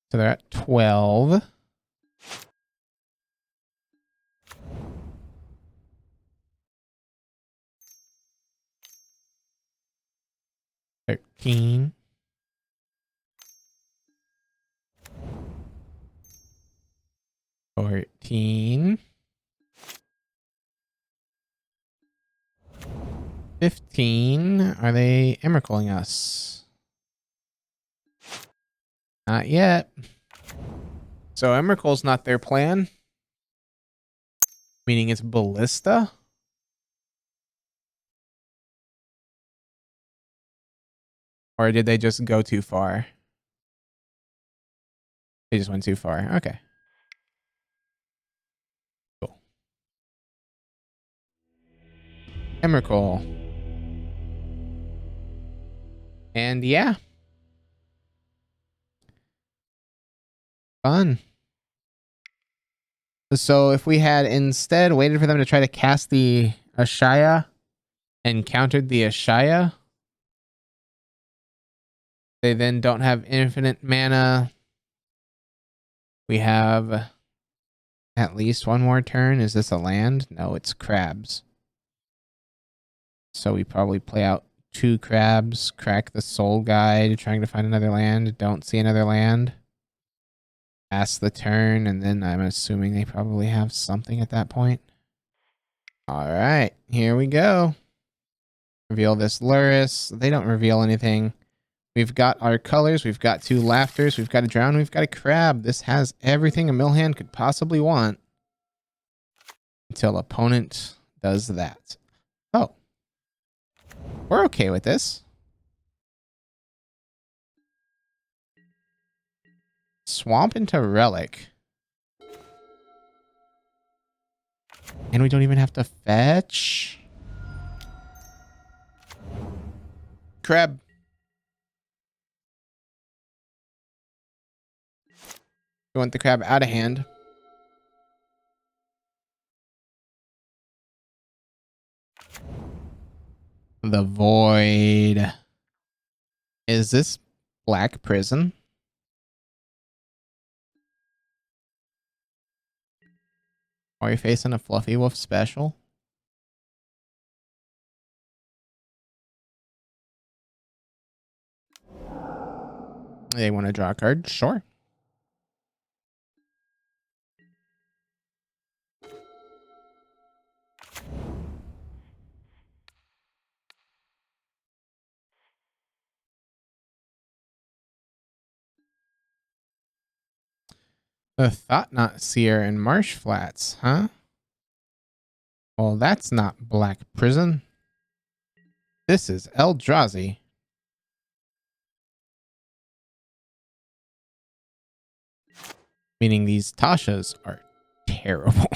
So they're at 12. $13. 14. 15. Are they Emrakuling us? Not yet. So Emrakul's not their plan. Meaning it's Ballista. Or did they just go too far? They just went too far. Okay. Cool. Emrakul. And yeah. Fun. So if we had instead waited for them to try to cast the Ashaya and countered the Ashaya, they then don't have infinite mana. We have at least one more turn. Is this a land? No, it's crabs. So we probably play out 2 crabs, crack the soul guide, trying to find another land. Don't see another land. Pass the turn, and then I'm assuming they probably have something at that point. All right, here we go. Reveal this Luris. They don't reveal anything. We've got our colors. We've got 2 laughters. We've got a drown. We've got a crab. This has everything a millhand could possibly want. Until opponent does that. Oh. We're okay with this. Swamp into Relic. And we don't even have to fetch. Crab. We want the crab out of hand. The Void. Is this Black Prison? Are we facing a Fluffy Wolf special? They want to draw a card? Sure. The Thought-Knot Seer and Marsh Flats, huh? Well, that's not Black Prison. This is Eldrazi. Meaning these Tashas are terrible.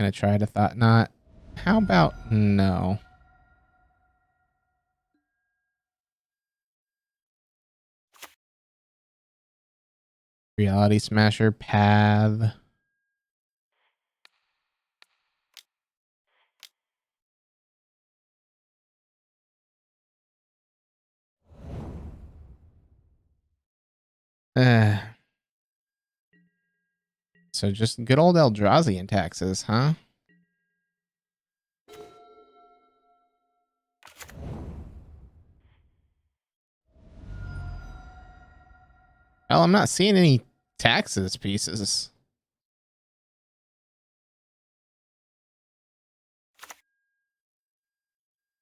Gonna try to Thought-Knot. How about no? Reality Smasher, Path. So just good old Eldrazi in taxes, huh? Well, I'm not seeing any taxes pieces.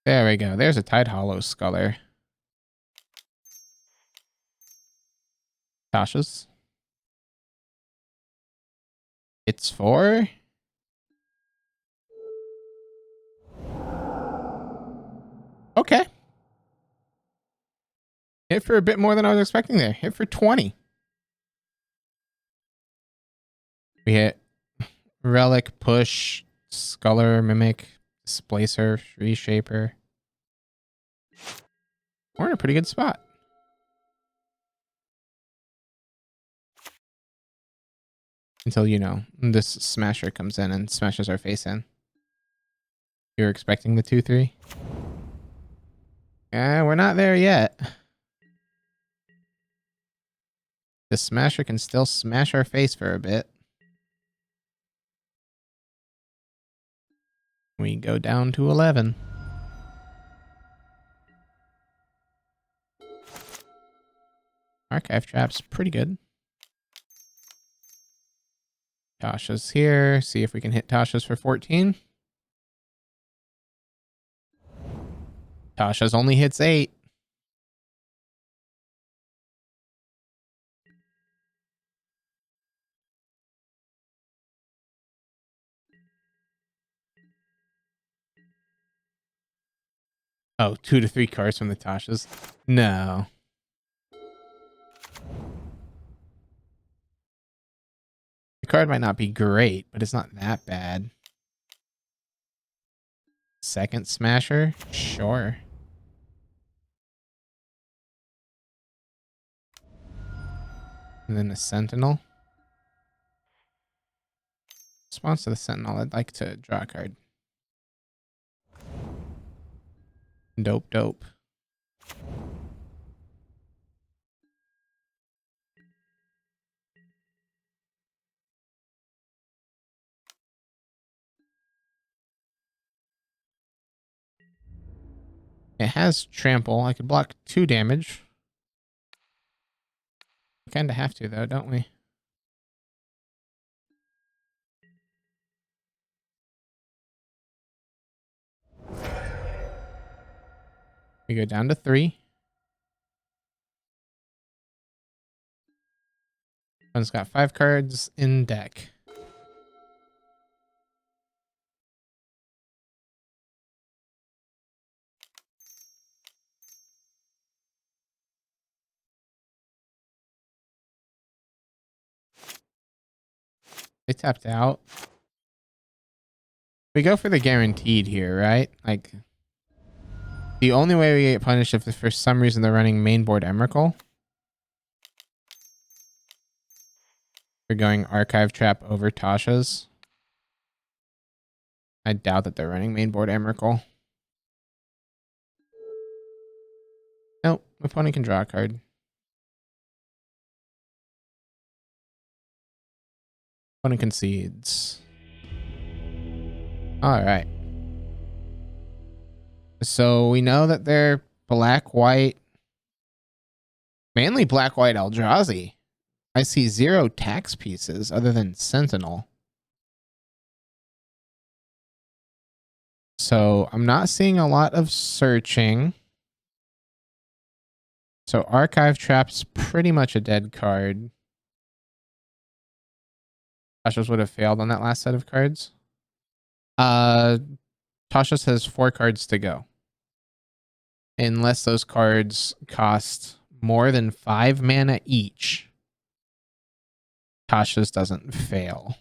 There we go. There's a Tide Hollow Sculler. Tasha's. It's for... Okay. Hit for a bit more than I was expecting there. Hit for 20. We hit Relic, Push, Sculler, Mimic, Displacer, Reshaper. We're in a pretty good spot. Until, you know, this Smasher comes in and smashes our face in. You're expecting the 2-3? Yeah, we're not there yet. The Smasher can still smash our face for a bit. We go down to 11. Archive Trap's pretty good. Tasha's here. See if we can hit Tasha's for 14. Tasha's only hits 8. Oh, 2 to 3 cards from the Tasha's. No. The card might not be great, but it's not that bad. Second Smasher? Sure. And then the Sentinel. Response to the Sentinel, I'd like to draw a card. Dope, dope. It has Trample. I could block 2 damage. We kind of have to, though, don't we? We go down to 3. One's got 5 cards in deck. They tapped out. We go for the guaranteed here, right? Like, the only way we get punished if for some reason they're running mainboard Emrakul. We're going Archive Trap over Tasha's. I doubt that they're running mainboard Emrakul. Nope, opponent can draw a card. Opponent concedes. Alright. So we know that they're black-white. Mainly black-white Eldrazi. I see 0 tax pieces other than Sentinel. So I'm not seeing a lot of searching. So Archive Trap's pretty much a dead card. Tasha's would have failed on that last set of cards. Tasha's has 4 cards to go. Unless those cards cost more than 5 mana each, Tasha's doesn't fail.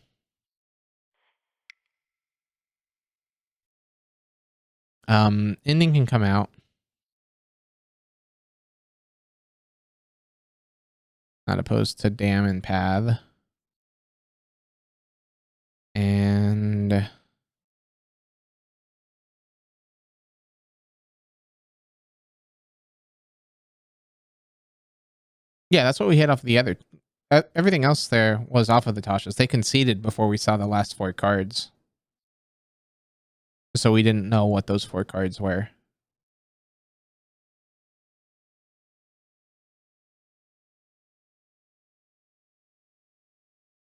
Ending can come out. Not opposed to Dam and Path. And yeah, that's what we hit off the other. Everything else there was off of the Tasha's. They conceded before we saw the last 4 cards. So we didn't know what those 4 cards were.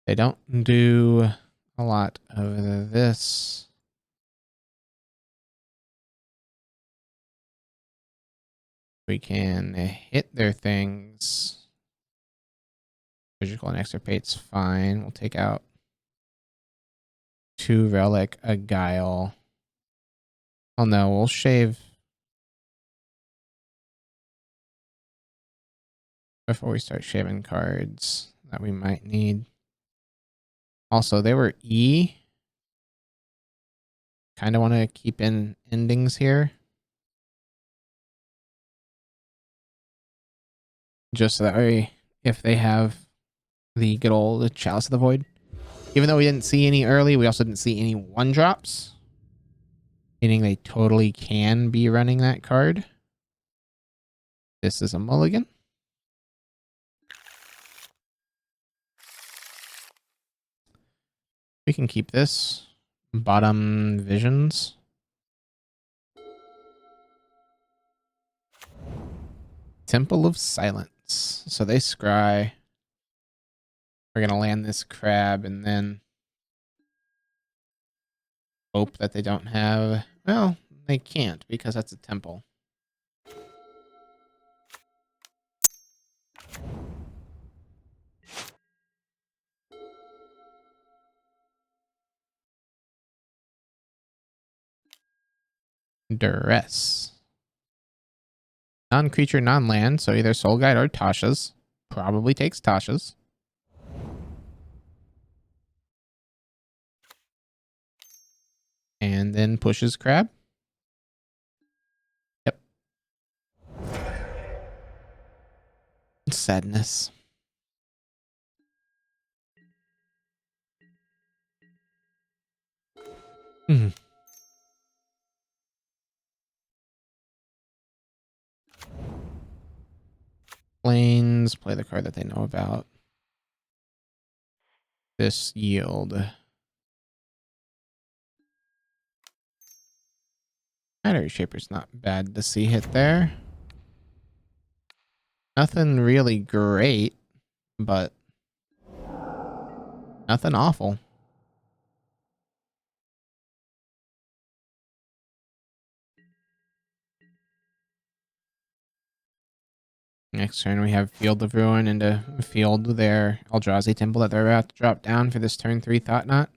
They don't do a lot of this. We can hit their things. Surgical and extirpate's fine. We'll take out 2 relic, a guile. Oh no, we'll shave before we start shaving cards that we might need. Also, they were E. Kind of want to keep in endings here. Just so that way, if they have the good old Chalice of the Void. Even though we didn't see any early, we also didn't see any 1-drops. Meaning they totally can be running that card. This is a mulligan. We can keep this. Bottom visions. Temple of Silence. So they scry. We're going to land this crab and then hope that they don't have... Well, they can't because that's a temple. Duress. Non-creature, non-land, so either Soul Guide or Tasha's. Probably takes Tasha's. And then pushes crab. Yep. Sadness. Hmm. Planes, play the card that they know about. This yield. Battery Shaper's not bad to see hit there. Nothing really great, but nothing awful. Next turn we have Field of Ruin into field their Eldrazi Temple that they're about to drop down for this turn 3 Thought Knot.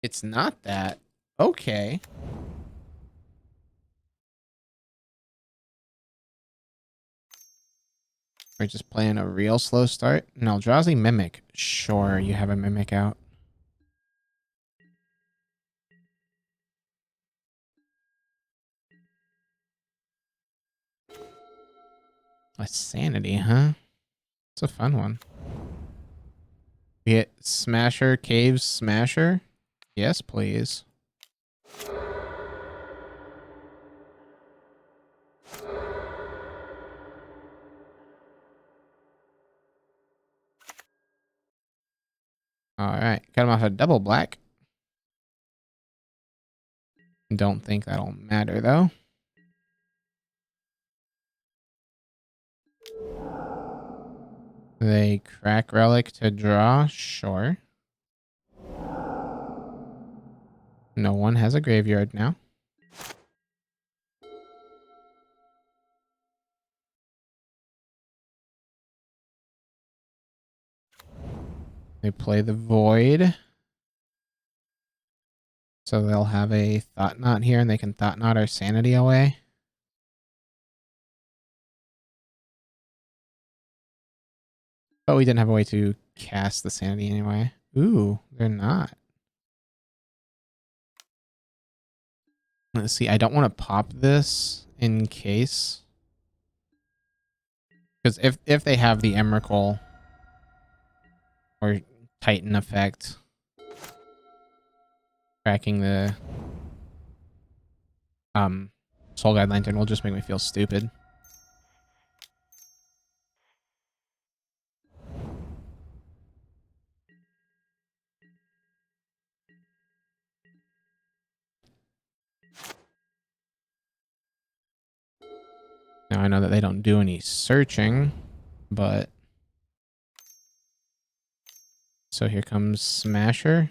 It's not that. Okay. We're just playing a real slow start. An Eldrazi Mimic. Sure, you have a Mimic out. A Sanity, huh? It's a fun one. We hit Smasher, Caves, Smasher. Yes, please. All right, cut him off a double black. Don't think that'll matter though. They crack relic to draw, sure. No one has a graveyard now. They play the void. So they'll have a Thought Knot here and they can Thought Knot our sanity away. But we didn't have a way to cast the sanity anyway. Ooh, they're not. Let's see, I don't want to pop this in case. Because if they have the Emrakul or Titan effect, cracking the Soul Guide Lantern will just make me feel stupid. Now I know that they don't do any searching. But so here comes Smasher.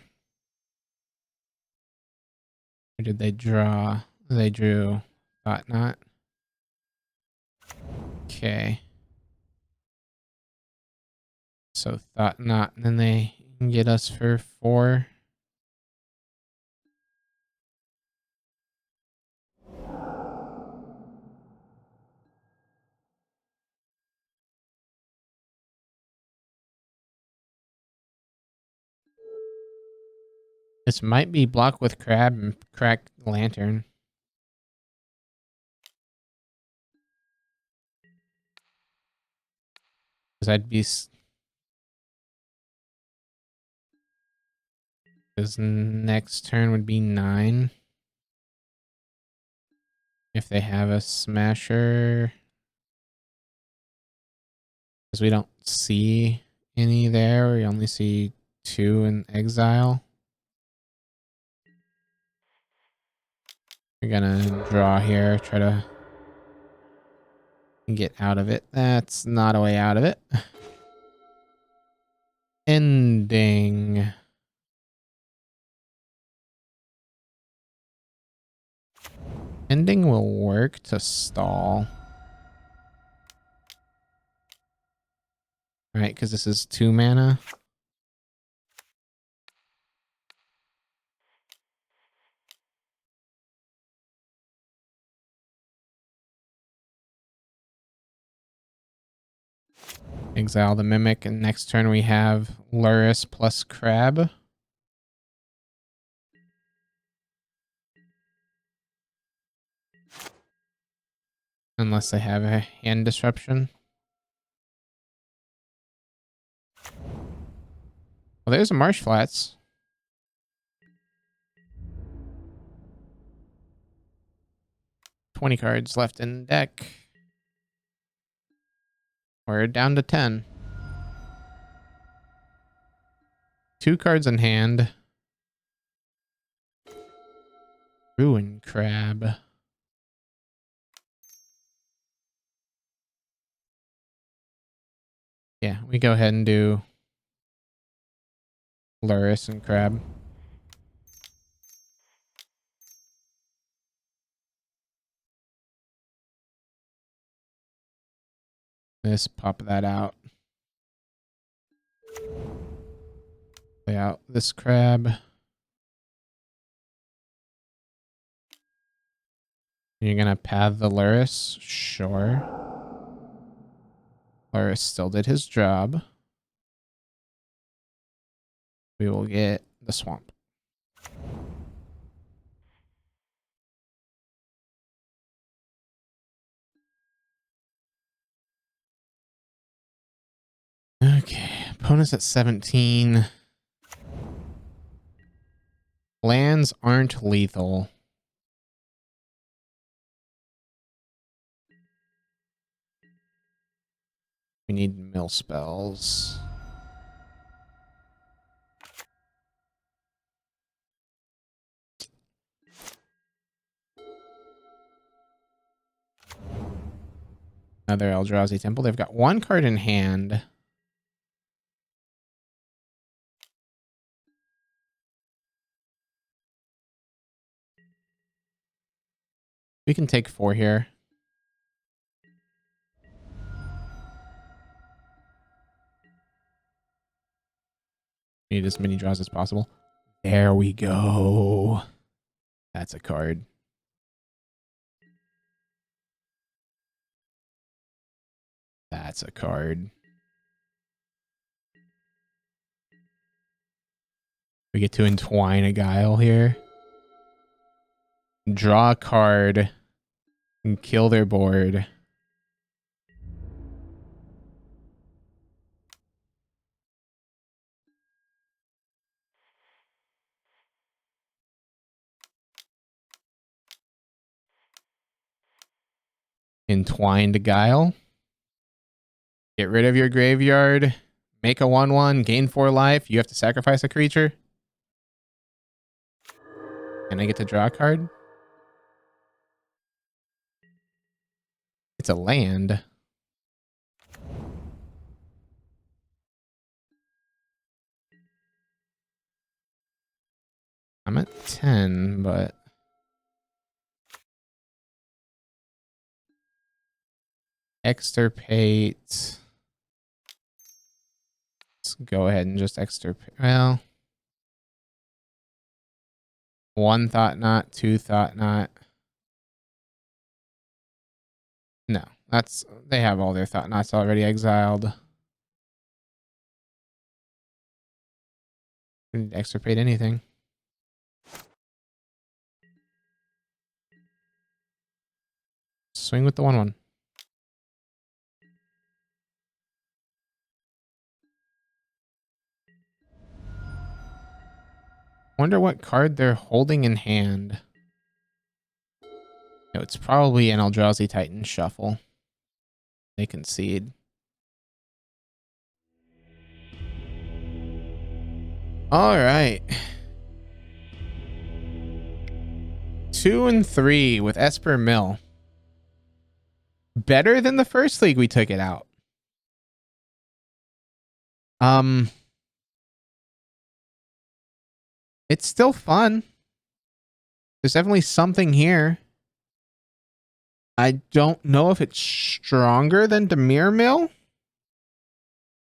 Or did they draw? They drew Thought Not. Okay. So Thought Not, and then they can get us for 4. This might be block with Crab and crack Lantern. Because I'd be... Because next turn would be 9. If they have a Smasher. Because we don't see any there. We only see 2 in Exile. We're gonna draw here. Try to get out of it. That's not a way out of it. Ending. Ending will work to stall. Right, because this is 2 mana. Exile the Mimic, and next turn we have Luris plus Crab. Unless they have a hand disruption. Well, there's a Marsh Flats. $20 cards left in the deck. We're down to 10. 2 cards in hand. Ruin Crab. Yeah, we go ahead and do Luris and Crab. Let's pop that out. Play out this Crab. You're gonna path the Luris? Sure. Luris still did his job. We will get the Swamp. Okay, opponent's at 17. Lands aren't lethal. We need mill spells. Another Eldrazi Temple. They've got 1 card in hand. We can take 4 here. Need as many draws as possible. There we go. That's a card. That's a card. We get to entwine a guile here. Draw a card and kill their board. Entwined guile. Get rid of your graveyard. Make a 1/1. Gain 4 life. You have to sacrifice a creature. And I get to draw a card. It's a land. I'm at 10, but extirpate. Let's go ahead and just extirpate. Well, 1 thought knot, 2 thought knot. No, they have all their thought knots already exiled. Didn't extirpate anything. Swing with the 1/1. Wonder what card they're holding in hand. No, it's probably an Eldrazi Titan shuffle. They concede. All right. 2 and 3 with Esper Mill. Better than the first league we took it out. It's still fun. There's definitely something here. I don't know if it's stronger than Dimir Mill,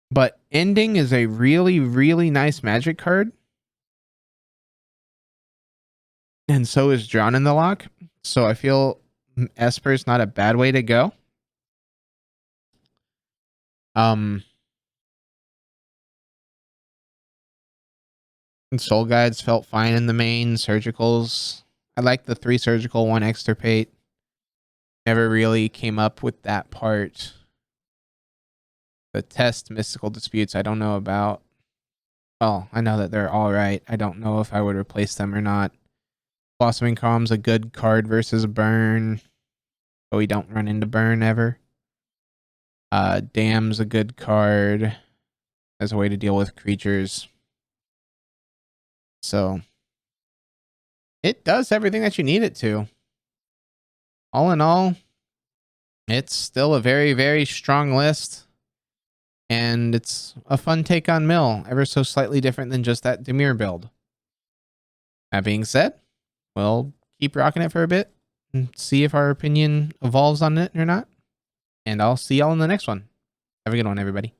but Ending is a really, really nice Magic card. And so is Drawn in the Lock. So I feel Esper is not a bad way to go. And Soul Guides felt fine in the main. Surgicals. I like the 3 surgical, 1 extirpate. Never really came up with that part. The test mystical disputes I don't know about. Well, I know that they're all right. I don't know if I would replace them or not. Blossoming Calm's a good card versus Burn. But we don't run into Burn ever. Dam's a good card as a way to deal with creatures. So it does everything that you need it to. All in all, it's still a very, very strong list. And it's a fun take on Mill, ever so slightly different than just that Dimir build. That being said, we'll keep rocking it for a bit and see if our opinion evolves on it or not. And I'll see y'all in the next one. Have a good one, everybody.